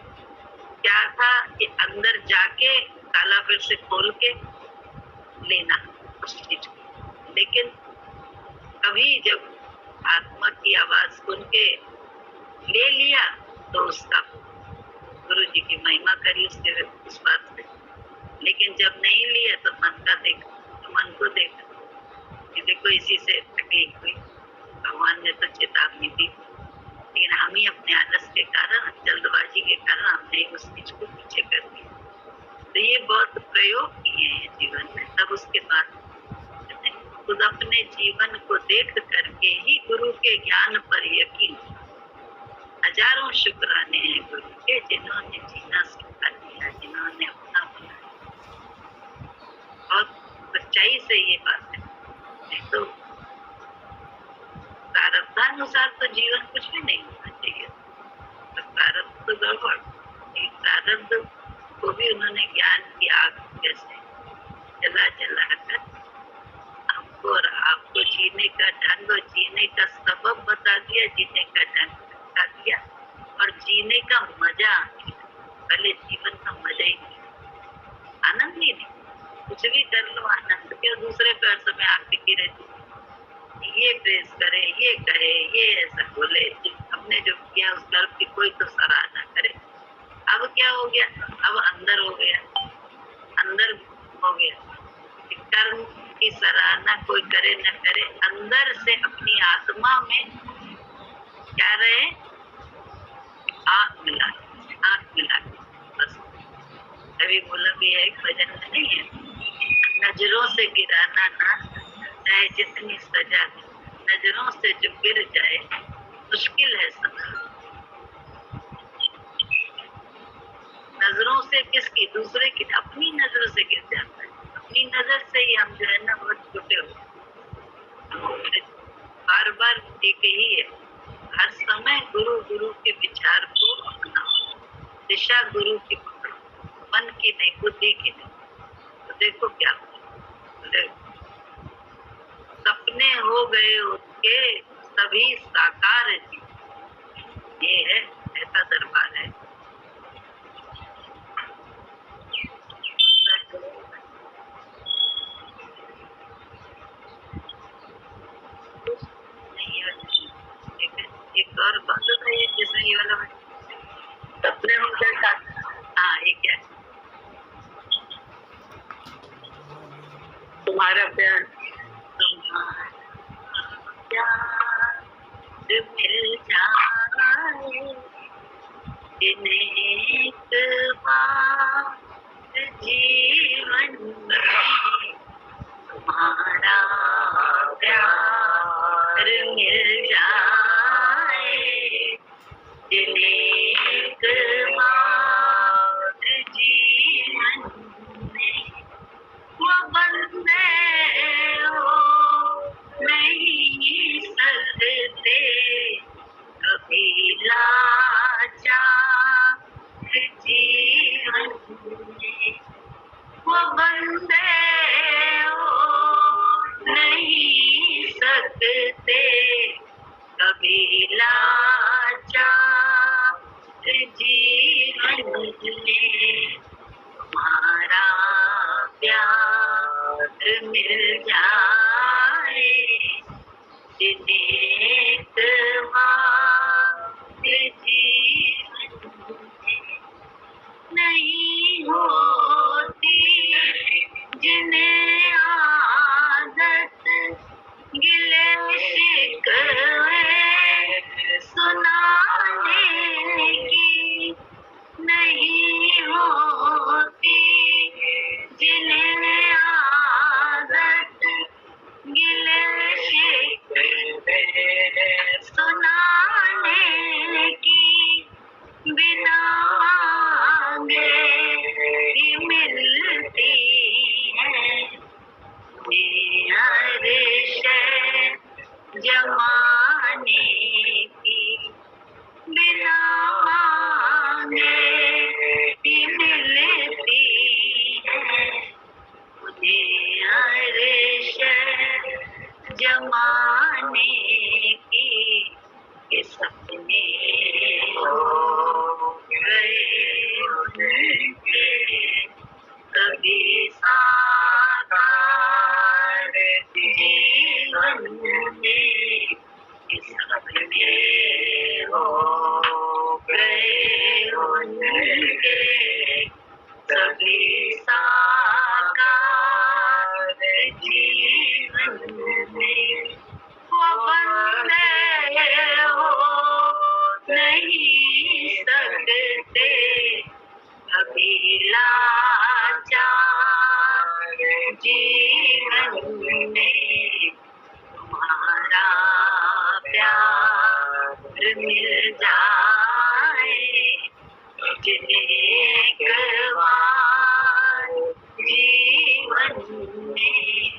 क्या था कि अंदर जाके ताला फिर से खोल के लेना उस चीज को। लेकिन कभी जब आत्मा की आवाज सुन के ले लिया तो उसका गुरु जी की महिमा करी उसके उस बात से। लेकिन जब नहीं लिया तो मन का देखा, तो मन को देखा कि देखो इसी से तकलीफ हुई, भगवान ने तो चेतावनी दी, लेकिन हम ही अपने आलस के कारण, जल्दबाजी के कारण हमने उस चीज को पीछे कर दिया। तो ये बहुत प्रयोग किए हैं जीवन में। तब उसके बाद खुद अपने जीवन को देख करके ही गुरु के ज्ञान पर यकीन। हजारों शुक्राने हैं गुरु के, जिन्होंने जीना सिखा दिया, जिन्होंने अपना बनाया। और सच्चाई से ये बात है, तो प्रारब्धानुसार तो जीवन कुछ भी नहीं होना चाहिए, तो प्रारब्ध तो गड़बड़। प्रारब्ध को भी उन्होंने ज्ञान की आग जैसे जला जला कर हमको और आपको जीने का ढंग और जीने का सबब बता दिया, जीने का ढंग बता दिया और जीने का मजा। पहले जीवन का मजा ही नहीं, आनंद ही नहीं। कुछ भी कर लो आनंद के, दूसरे पे हर समय आप टिकी रहती, ये प्रेस करे, ये कहे, ये ऐसा बोले, हमने जो किया उस कर्म की कोई तो सराहना करे। अब क्या हो गया, अब अंदर हो गया, अंदर हो गया कर्म की सराहना कोई करे न करे, अंदर से अपनी आत्मा में क्या रहे, आँख मिला, आँख मिला बस। अभी बोला भी है, एक भजन में नहीं है, नजरों से गिराना ना चाहे जितनी सजा, नजरों से जो गिर जाए मुश्किल है सजा। नजरों से किसकी, दूसरे की, अपनी नजरों से गिर जाता है। अपनी नजर से ही हम जो है ना बहुत छूटे हो। बार बार एक ही है, हर समय गुरु गुरु के विचार को अपनाओ, दिशा गुरु की पकड़ो, मन की नहीं, बुद्धि की नहीं। तो देखो क्या सपने हो गए उसके सभी साकार जी, ये है ऐसा दरबार है। एक और बात है जिसमें ये वाला सपने हो गए, हाँ ये क्या तुम्हारा प्यार, तुम्हारा प्यार मिल जाए एक बार जीवन में, तुम्हारा प्यार मिल जाए एक बार जीवन में, वो बंदे हो नहीं सकते कभी लाचार जीवन में, वो बंदे में तुम्हारा प्यार मिल जाए, एक बार जीवन में नहीं होती जिन्हें आदत गिले शिकवे सुनाने की, नहीं होती जिन्हें आदत गिले शिकवे सुनाने की, बिना मांगे ही मिलती है ये हर शय जमाने की, बिना मांगे ही मिलती है मुझे हर शय जमाने की। ये सपने हो गए उनके कभी साकार जीवन में, ये सपने हो गए उनके कभी साकार जीवन में। वो बंदे हो नहीं सकते कभी लाचार जीवन में, तुम्हारा प्यार मिल जाए, एक बार जीवन में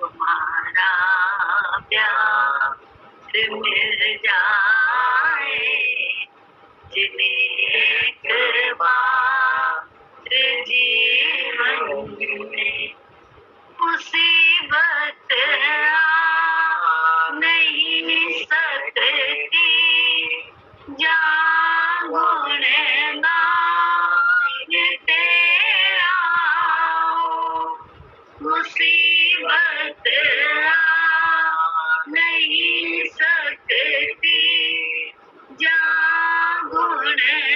तुम्हारा प्यार मिल जाए, एक बार जीवन में। मुसीबत आ नहीं सकती जहाँ गुनहगार तेरा हो, मुसीबत आ नहीं सकती जहाँ गुनहगार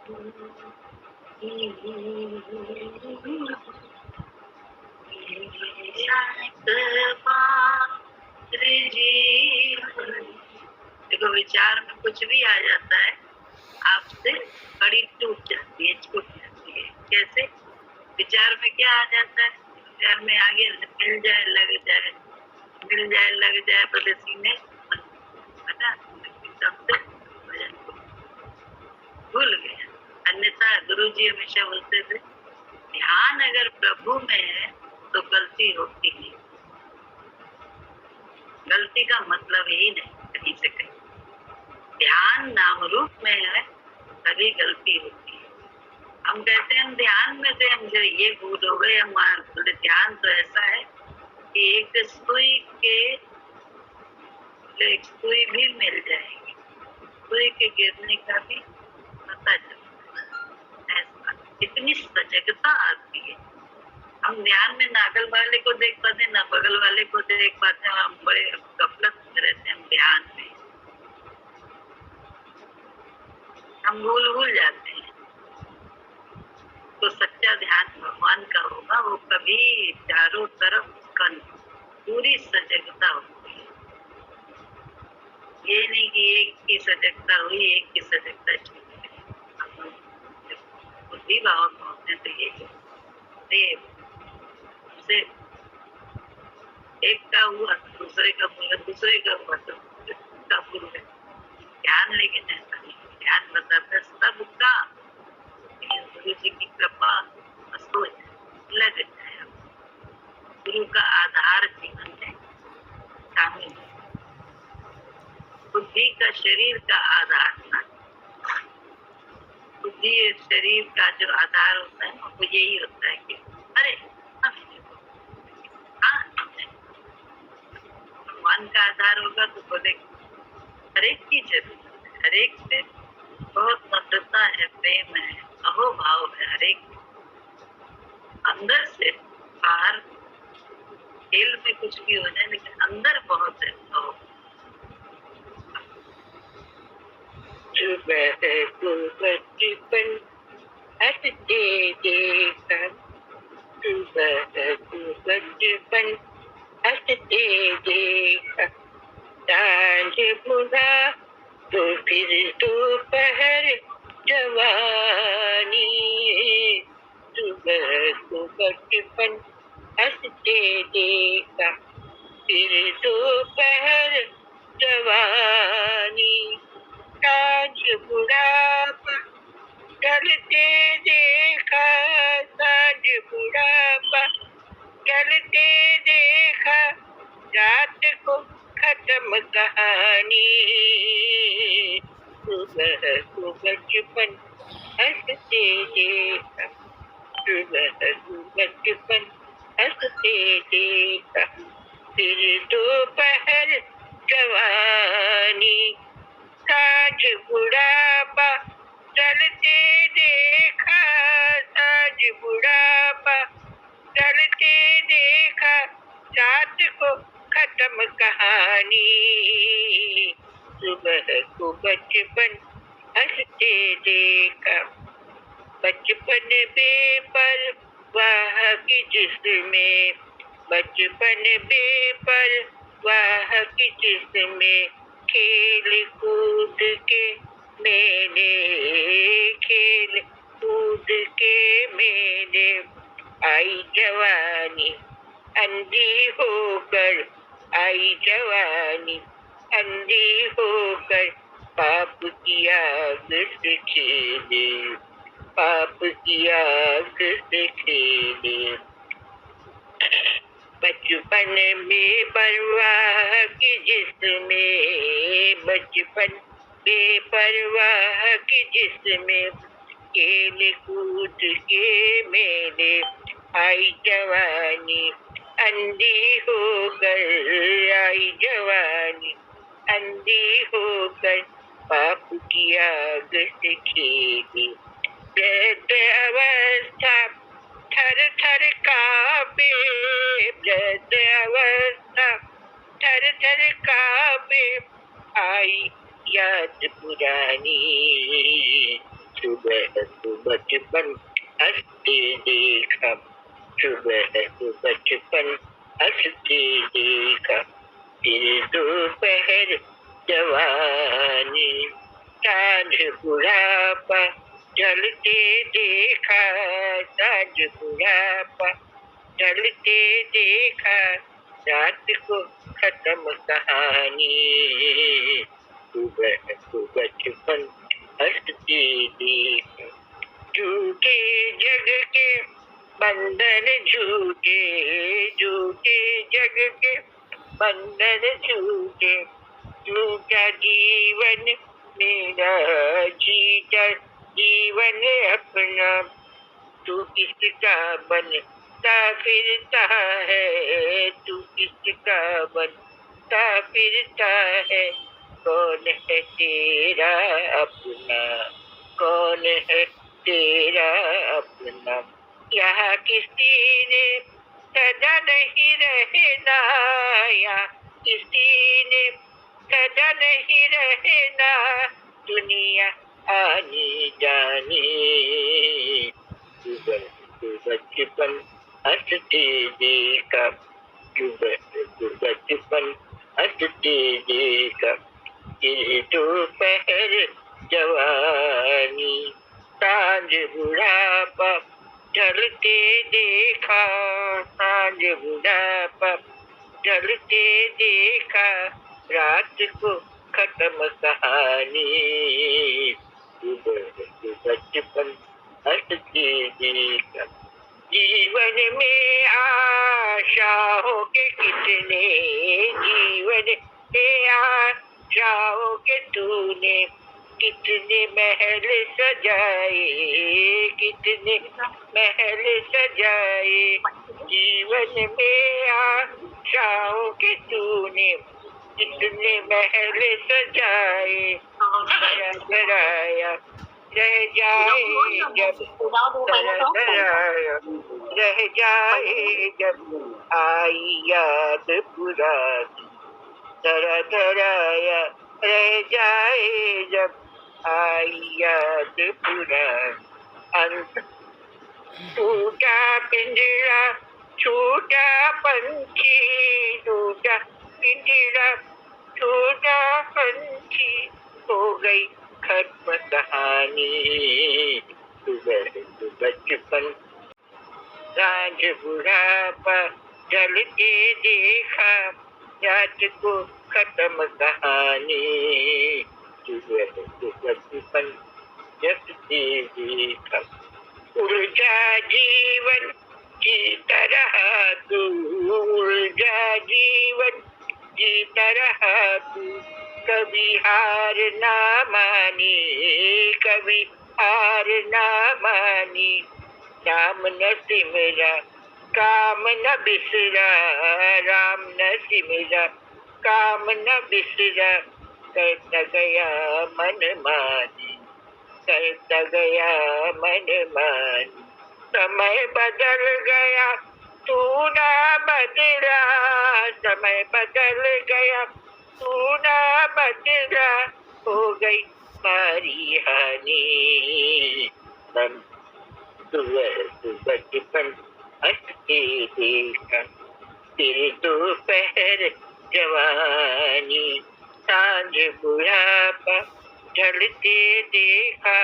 देखो विचार में कुछ भी आ जाता है, आपसे कड़ी टूट जाती है, छूट जाती है। कैसे? विचार में क्या आ जाता है? विचार में आगे मिल जाए लग जाए, मिल जाए लग जाए परदेसी में भूल गया। अन्यथा गुरुजी हमेशा बोलते थे, ध्यान अगर प्रभु में है तो गलती होती नहीं। गलती का मतलब ही नहीं कहीं से कहीं। ध्यान नाम रूप में है तभी गलती होती है। हम कहते हैं हम ध्यान में थे, हमसे ये भूल हो गई। हम बोले ध्यान तो ऐसा है कि एक सुई भी मिल जाएगी, सुई के गिरने का भी पता चलता है। ऐसा इतनी सजगता आती है। हम ध्यान में नागल वाले को देख पाते हैं, ना बगल वाले को देख पाते हैं। हम बड़े गफलत में रहते हैं ध्यान में, हम भूल जाते हैं। तो सच्चा ध्यान भगवान का होगा, वो कभी चारों तरफ उसका पूरी सजगता होती है। ये नहीं कि एक की सजगता हुई, एक की सजगता छूट गई। बुद्धि भाव पहुंचने तो ये से एक का हुआ दूसरे का पूरा, दूसरे का हुआ तो का पूरा। ध्यान लेकिन ऐसा नहीं, ध्यान बताता है सबका। गुरु जी की कृपा लग जाए, गुरु का आधार जीवन में शामिल। बुद्धि का शरीर का आधार था। बुद्धि शरीर का जो आधार होता है वो यही होता है कि अरे भगवान का आधार होगा तो बोले हरेक की जरूरत है, हरेक से बहुत मधुरता है, प्रेम है, अहोभाव है। हरेक अंदर से बाहर खेल में कुछ भी हो जाए, लेकिन अंदर बहुत है अहो। सुबह को बचपन हंसते देखा, सुबह को बचपन हंसते देखा, सांझ बुढ़ा तो फिर दोपहर जवानी। सुबह को बचपन हंसते देखा, फिर दोपहर जवानी। सांझ बुढ़ापा ढलते देखा, सांझ बुढ़ापा ढलते देखा, रात को खत्म कहानी। सुबह को बचपन हंसते देखा, सुबह को बचपन हंसते देखा, फिर दोपहर जवानी। सांझ बुढ़ापा ढलते देखा, सांझ बुढ़ापा ढलते देखा, रात को खत्म कहानी। सुबह को बचपन हंसते देखा, बचपन बेपरवाह की जिसमें, बचपन बेपरवाह की जिसमें, खेल कूद के मैंने, खेल कूद के मैंने, आई जवानी अंधी होकर, आई जवानी अंधी होकर, पाप की आग से खेले, पाप की आग से खेले। बचपन में परवाह की जिसमें, बचपन बेपरवाह की जिसमें, खेल कूद के मैंने, आई जवानी अंधी होकर, आई जवानी अंधी होकर, पाप की आग से खेली। वृद्ध अवस्था थर थर कांपे, वृद्ध अवस्था थर थर कांपे, आई याद पुरानी। सुबह तो बचपन हंसते देखा, सुबह तो बचपन हंसते देखा, फिर दोपहर जवानी, साँझ बुढ़ापा ढलते देखा, साँझ बुढ़ापा ढलते देखा, रात को खत्म कहानी, सुबह को बचपन हंसते देखा। झूठे जग के बंधन झूठे, झूठे जग के बंधन झूठे, झूठा जीवन मेरा, जीता जीवन अपना, तू किसका बनता फिरता है, तू किसका बनता फिरता है, कौन है तेरा अपना, कौन है तेरा अपना, यहाँ किसी ने सदा नहीं रहना, यहाँ किसी ने सदा नहीं रहना, दुनिया आनी जानी, सुबह को बचपन हंसते देखा, सुबह को बचपन हंसते देखा, फिर दोपहर जवानी, साँझ बुढ़ापा ढलते देखा, साँझ बुढ़ापा ढलते देखा, रात को खत्म कहानी, सुबह को बचपन हंसते देखा। जीवन में आशाओं के कितने, जीवन में आशाओं के तूने कितने महल सजाए, कितने महल सजाए, जीवन में आशाओं के तूने कितने महल सजाए, डराया रह जाए जब, डराया रह जाए जब आई याद पुरानी, डराया रह जाए जब आई याद पुरानी, अंत टूटा पिंजरा छूटा पंछी, टूटा पिंजरा छूटा पंछी, हो गई खत्म कहानी, सुबह को बचपन साँझ बुढ़ापा ढलते देखा, रात को खत्म कहानी, सुबह को बचपन हंसते देखा। उलझा जीवन की तरह तू, उलझा जीवन की तरह तू, कभी हार ना मानी, कभी हार ना मानी, राम न सिमरा काम न बिसरा, राम न सिमरा काम न बिसरा, करता गया मन मानी, करता गया मन मानी, समय बदल गया तू ना बदला, समय बदल गया तू ना बदला, हो गई सारी हानि, सुबह को बचपन हंसते देखा, फिर दोपहर जवानी, साँझ बुढ़ापा ढलते देखा,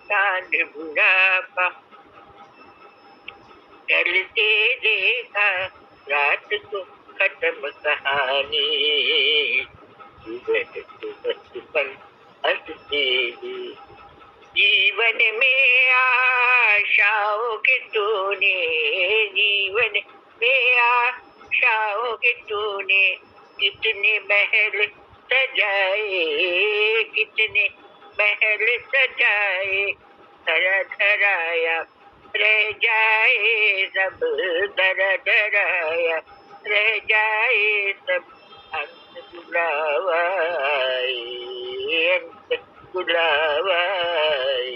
साँझ बुढ़ापा ढलते देखा, रात को खत्म कहानी, सुबह को बचपन हंसते देखा। जीवन में आशाओं के तूने, जीवन में आशाओं के तूने कितने महल सजाए, कितने महल सजाए, धरा धराया रह जाए सब, धरा धराया रह जाए सब, अंत बुलावाए, अंत बुलावाए,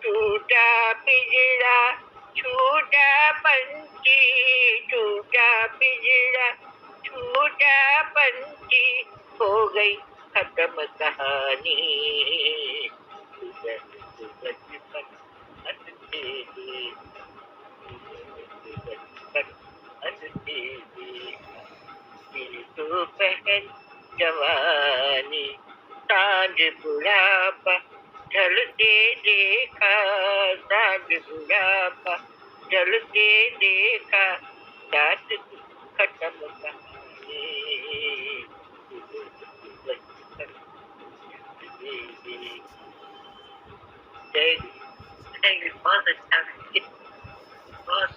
टूटा पिंजरा छूटा पंछी, टूटा पिंजरा छूटा पंछी, हो गई खत्म कहानी, बचपन हंसते देखा ये दोपहर जवानी, सांझ बुढ़ापा ढलते देखा, सांझ बुढ़ापा ढलते देखा, रात खत्म कहानी। जय बहुत अच्छा है, बहुत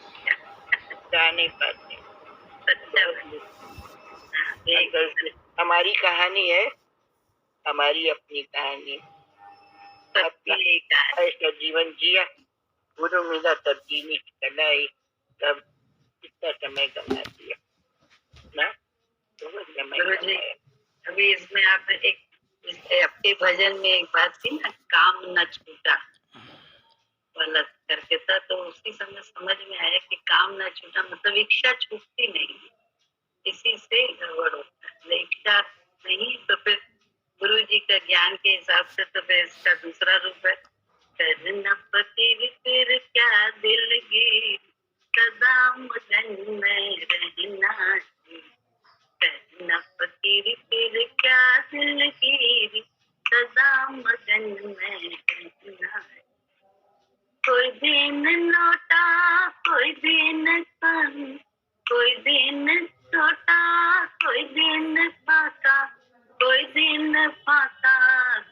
गा नहीं पाते। अच्छा है। हमारी कहानी है, हमारी अपनी कहानी। सबकी कहानी। ऐसा जीवन जिया, गुरु मिला तब जीने की कला आई, तब इतना समय गंवा दिया ना, तो वो समय गुरु जी, गंवाया। अभी इसमें आप एक आपके भजन में एक बात थी ना, काम न छूटा वाला करके था, तो उसी समय समझ में आया कि काम न छूटा मतलब इच्छा छूटती नहीं, इसी से गड़बड़ होता है। इच्छा नहीं तो फिर गुरु जी का ज्ञान के हिसाब से तो फिर इसका दूसरा रूप है, करना फकीर फिर क्या दिलगी, सदा मगन में रहना, करना फकीर फिर क्या दिलगी, सदा मगन में रहना। कोई दिन लौटा कोई दिन कम, कोई दिन छोटा कोई दिन फाका, कोई दिन फाका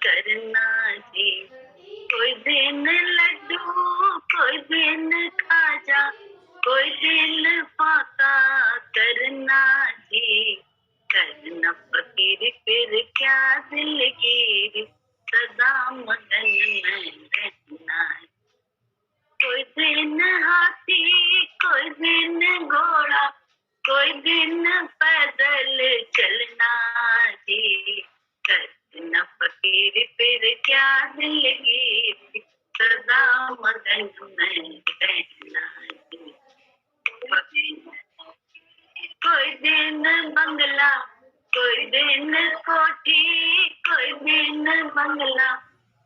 करना जी, कोई दिन लड्डू कोई दिन खाजा, कोई दिन फाका करना जी, करना फकीर फिर क्या दिलगीर, सदा मगन में रहना। कोई दिन हाथी कोई दिन घोड़ा, कोई दिन पैदल चलना जी, करना फकीर फिर क्या दिलगीर, सदा मगन में रहना जी। कोई दिन बंगला कोई दिन कोठी, कोई दिन बंगला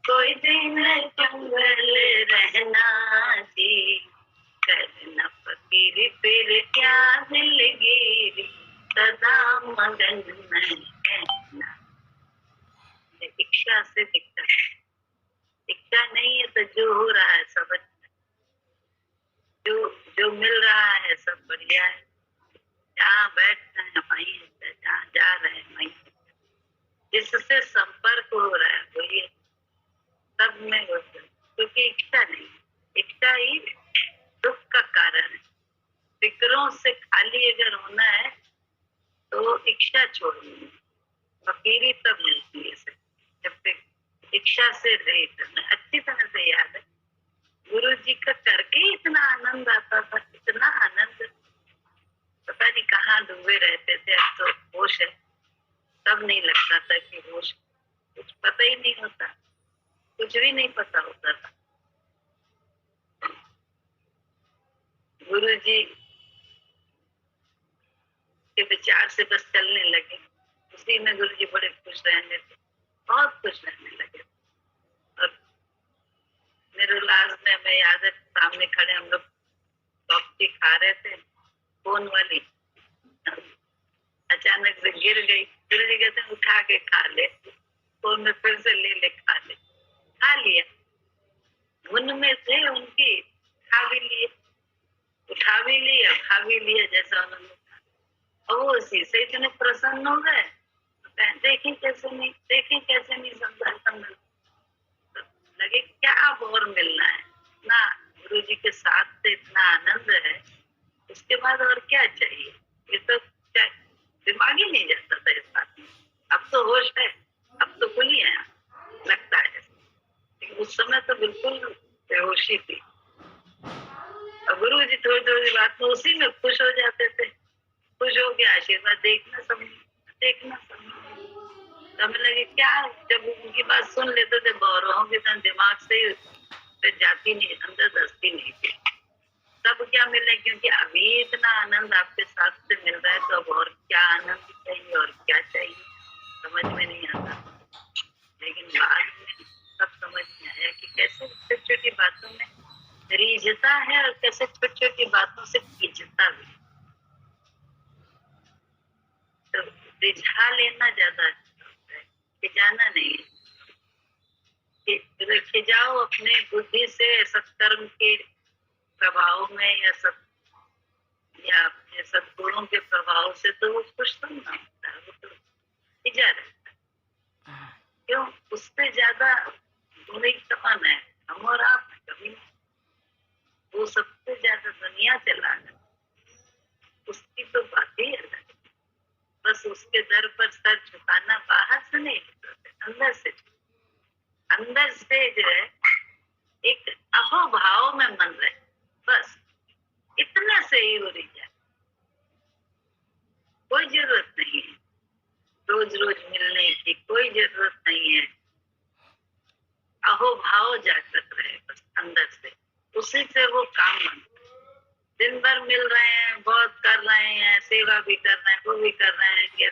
कोई दिन जंगल रहना जी, करना फकीर फिर क्या दिलगीर, सदा मगन में रहना। इच्छा से दिखता है, इच्छा नहीं है तो जो हो रहा है सब अच्छा, जो जो मिल रहा है सब बढ़िया है, जहाँ बैठ रहे हैं वहीं है, जहाँ जा रहे हैं वहीं, जिससे संपर्क हो रहा है वही सब में हो, क्योंकि इच्छा नहीं, इच्छा ही दुख का कारण है। फिक्रों से खाली अगर होना है तो इच्छा छोड़नी है, फकीरी तब मिलती है जब तक इच्छा से रहित। अच्छी तरह से याद है, गुरु जी का करके इतना आनंद आता था, इतना आनंद, पता नहीं कहाँ डूबे रहते थे। अब तो होश है, तब नहीं लगता था कि होश, कुछ पता ही नहीं होता, कुछ भी नहीं पता होता था। गुरु जी के विचार से बस चलने लगे, उसी में गुरु जी बड़े खुश रहने थे, बहुत खुश रहने लगे। और मेरे लाज में हमें याद है, सामने खड़े हम लोग कॉफी खा रहे थे, फोन वाली अचानक से गिर गई, गुरु जी कहते उठा के खा ले, फोन में फिर से ले ले खा ले, खा लिया, धुन में से उनकी खा भी लिए, उठा भी लिया, खा भी लिया जैसा उन्होंने, और वो उसी से इतने प्रसन्न हो गए, देखें कैसे नहीं समझा मिल, लगे क्या अब और मिलना है ना, गुरु जी के साथ से इतना आनंद है, उसके बाद और क्या चाहिए। ये तो दिमाग ही नहीं जाता था इस बात में। अब तो होश है, अब तो खुली है लगता है, लेकिन उस समय तो बिल्कुल बेहोशी थी। और गुरु जी थोड़ी थोड़ी बात में उसी में खुश हो जाते थे, खुश हो के आशीर्वाद देखना समझ हमें लगे क्या, जब उनकी बात सुन लेते थे बौरों के साथ, दिमाग से जाती नहीं, अंदर दसती नहीं थी। तब क्या मिले, क्योंकि अभी इतना आनंद आपके साथ से मिल रहा है, तो अब और क्या आनंद चाहिए और क्या चाहिए समझ में नहीं आता। लेकिन बाद में सब समझ में आया कि कैसे छोटी छोटी बातों में रीझता है और कैसे छोटी छोटी बातों से खींचता भी। तो रिझा लेना ज्यादा अच्छा होता है, खिजाना नहीं। खिजाओ अपने बुद्धि से, सत्कर्म के प्रभाव में या अपने सद्गुणों के प्रभाव से, तो वो खुश तो ना होता है, वो तो खिजा रहता है। क्यों? उससे ज्यादा गुणी कौन है? हम और आप कभी नहीं। वो सबसे ज्यादा दुनिया चला है, उसकी तो बात ही अलग है। बस उसके दर पर सर झुकाना, बाहर से नहीं, अंदर से। अंदर से जो है एक अहोभाव में मन रहे, बस इतना से ही हो रही है। कोई जरूरत नहीं है रोज रोज मिलने की, कोई जरूरत नहीं है। अहोभाव जागृत रहे बस अंदर से, उसी से वो काम बनता। दिन भर मिल रहे हैं, बहुत कर रहे हैं, सेवा भी कर रहे हैं, वो भी कर रहे हैं,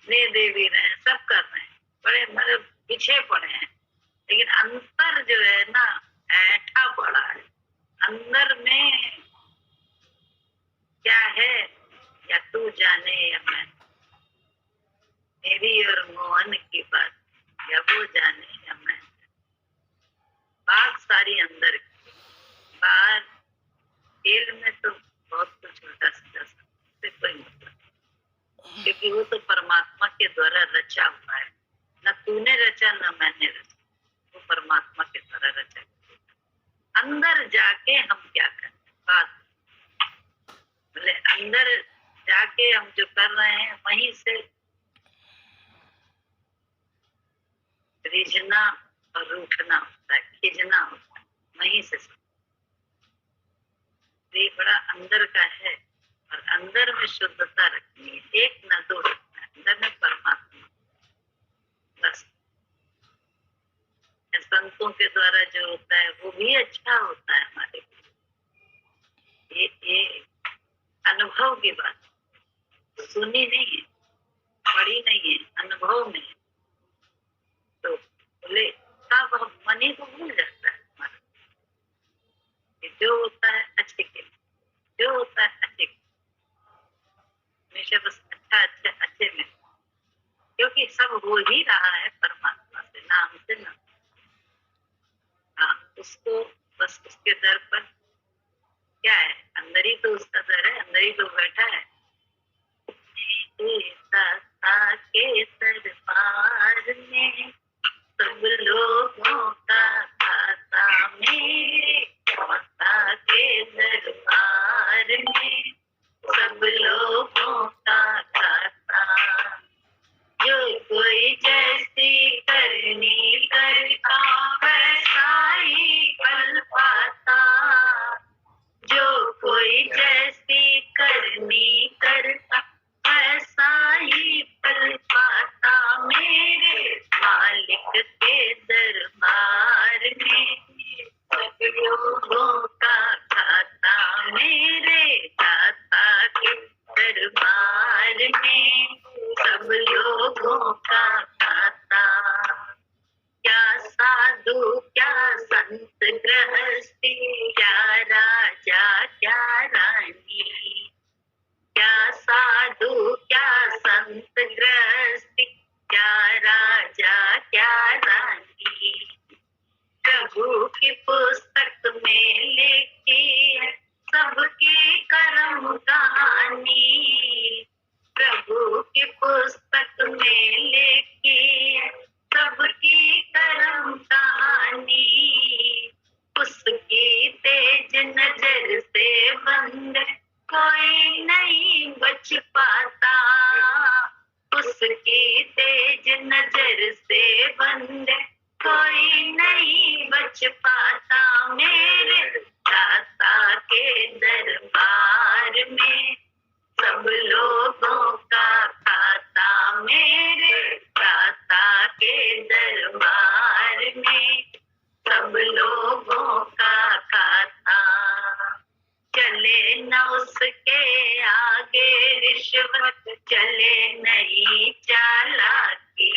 दे भी रहे हैं, सब कर रहे हैं, बड़े मतलब पीछे पड़े हैं। लेकिन अंतर जो है ना, ऐठा पड़ा है। अंदर में क्या है, या तू जाने या मैं, मेरी और मोहन की बात, या वो जाने या मैं। बात सारी अंदर की, बाहर खेल में तो बहुत कुछ उल्टा सीधा से कोई मतलब, क्योंकि वो तो परमात्मा के द्वारा रचा हुआ है। न तूने रचा न मैंने रचा, वो परमात्मा के द्वारा रचा। अंदर जाके हम क्या करें, बात बोले अंदर जाके हम जो कर रहे हैं वहीं से रिझना और रूठना होता है, खिजना होता है, वहीं से। ये बड़ा अंदर का है, और अंदर में शुद्धता रखनी है, एक न दो, अंदर में परमात्मा बस। संतों के द्वारा जो होता है वो भी अच्छा होता है हमारे लिए। ये अनुभव की बात, सुनी नहीं है, पढ़ी नहीं है, अनुभव में। तो बोले तब हम मन ही को भूल जाता है हमारा, जो होता है अच्छे के लिए, जो होता है अच्छे के लिए, हमेशा बस अच्छा अच्छे अच्छे में, क्योंकि सब हो ही रहा है परमात्मा से, ना हमसे ना। हाँ, उसको बस उसके दर पर क्या है, अंदर ही तो उसका दर है, अंदर ही तो बैठा है। के दरबार में सब लोगों का खाता, मेरे माता के दरबार में सब लोगों का खाता। जो कोई जैसी करनी करता, वैसा ही फल पाता। जो कोई जैसी करनी करता, वैसा ही फल पाता। मेरे मालिक के दरबार में सब लोगों का खाता, मेरे दाता के दरबार में सब लोगों का खाता। क्या साधु क्या संत गृहस्थी, क्या राजा क्या रानी। क्या साधु क्या संत गृहस्थी, क्या राजा क्या रानी। प्रभु की पुस्तक में लिखी है सबकी कर्म कहानी। प्रभु की पुस्तक में लिखी है सबकी कर्म कहानी। उसकी तेज नजर से बंद कोई नहीं बच पाता। उसकी तेज नजर से बंद कोई नहीं बच पाता। मेरे दाता के दरबार में सब लोगों का खाता, मेरे दाता के दरबार में सब लोगों का खाता। चले न उसके आगे रिश्वत, चले नहीं चालाकी।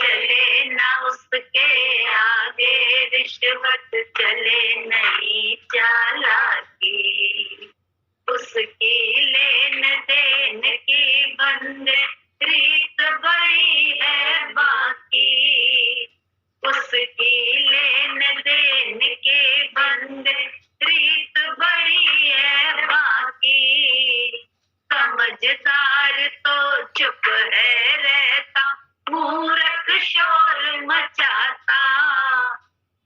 चले ना उसके आगे, रिश्वत चले नहीं चालाकी, उसकी लेन देन की बंदे रीत बड़ी है बाकी, उसकी लेन देन के बंदे रीत बड़ी है बाकी, समझदार तो चुप है रहता, मूर्ख शोर मचाता,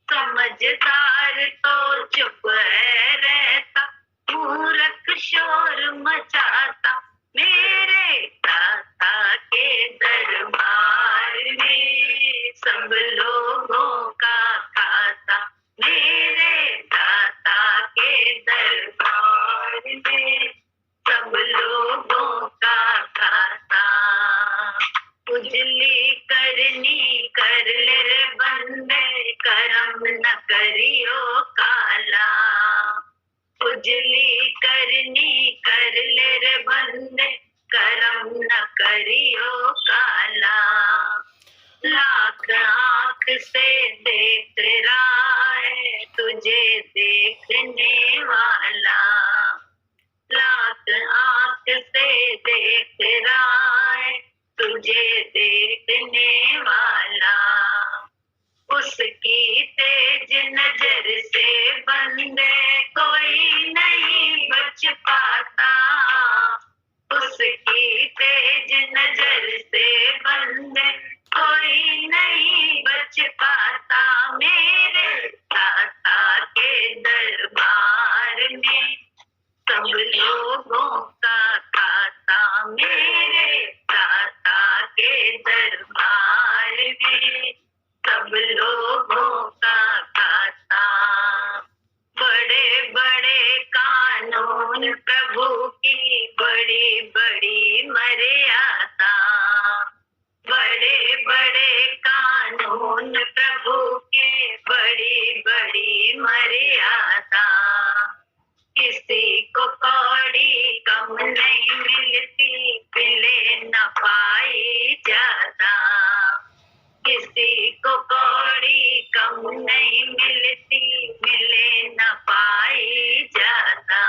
समझदार तो चुप है रहता, मूर्ख शोर मचाता, मेरे दाता के दरबार में सब लोगों का खाता, मेरे दाता के दरबार में सब लोगों का खाता, उजली करनी कर ले रे बंदे, करम न करियो काला, उजली करनी कर ले रे बंदे, करम न करियो काला, लाख आंख से देख रहा है तुझे देखने वाला, लाख आंख से देख रहा है तुझे देखने वाला, उसकी तेज नजर से बंदे कोई नहीं बच पाता, उसकी तेज नजर से बंदे कोई नहीं बच पाता, मेरे दाता के दरबार में सब लोगों का खाता, मेरे दाता के दरबार में सब लोगों का खाता, बड़े बड़े कानून प्रभु की बड़ी बड़ी मर्यादा, बड़े बड़े कानून प्रभु के बड़ी बड़ी मर्यादा, किसी को कौड़ी कम नहीं मिलती, मिले न पाई ज्यादा, किसी को कौड़ी कम नहीं मिलती, मिले न पाई ज्यादा,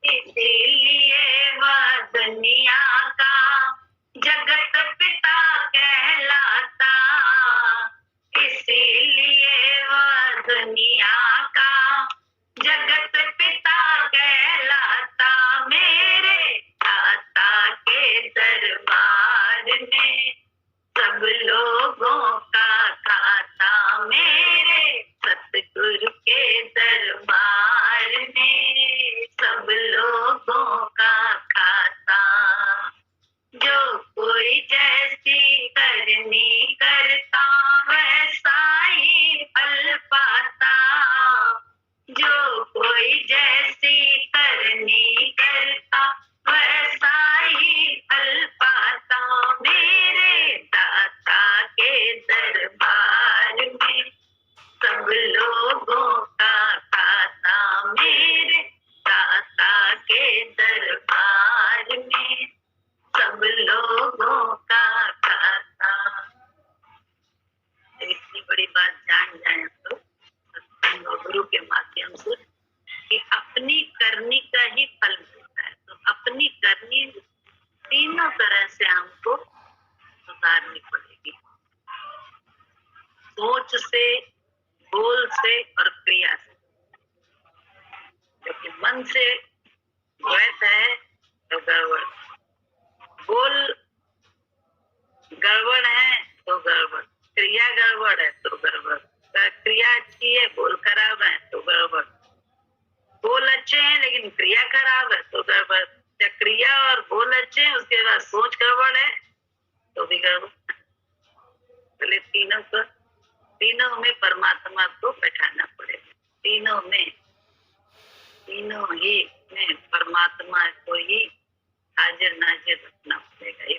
इसीलिए वह दुनिया का जगत पिता कहलाता, इसीलिए वह दुनिया का जगत पिता कहलाता, मेरे दाता के दरबार में सब लोगों का खाता, मेरे सतगुरु के दरबार में सब लोगों का खाता, जो कोई जैसी करनी करता वैसा ही फल पाता, जो कोई जैसी करनी करता वैसा ही फल पाता, मेरे दाता के दरबार में सब लोगों का खाता, मेरे दाता के दरबार में सब लोगों का खाता। इतनी बड़ी बात जान जाए तो सत्संग और गुरु के माध्यम से कि अपनी करनी का ही फल मिलता है, तो अपनी करनी तीनों तरह से हमको सुधारनी पड़ेगी, सोच से, बोल से और क्रिया से, क्योंकि मन से द्वैत है तो गड़बड़, बोल गड़बड़ है तो गड़बड़, क्रिया गड़बड़ है तो गड़बड़, क्रिया अच्छी है बोल खराब है तो गड़बड़, बोल अच्छे हैं लेकिन क्रिया खराब है तो गड़बड़, या क्रिया और बोल अच्छे हैं उसके बाद सोच गड़बड़ है तो भी गड़बड़। पहले तीनों में परमात्मा को बैठाना पड़ेगा, तीनों ही में परमात्मा को ही हाजिर नाजिर रखना पड़ेगा, ये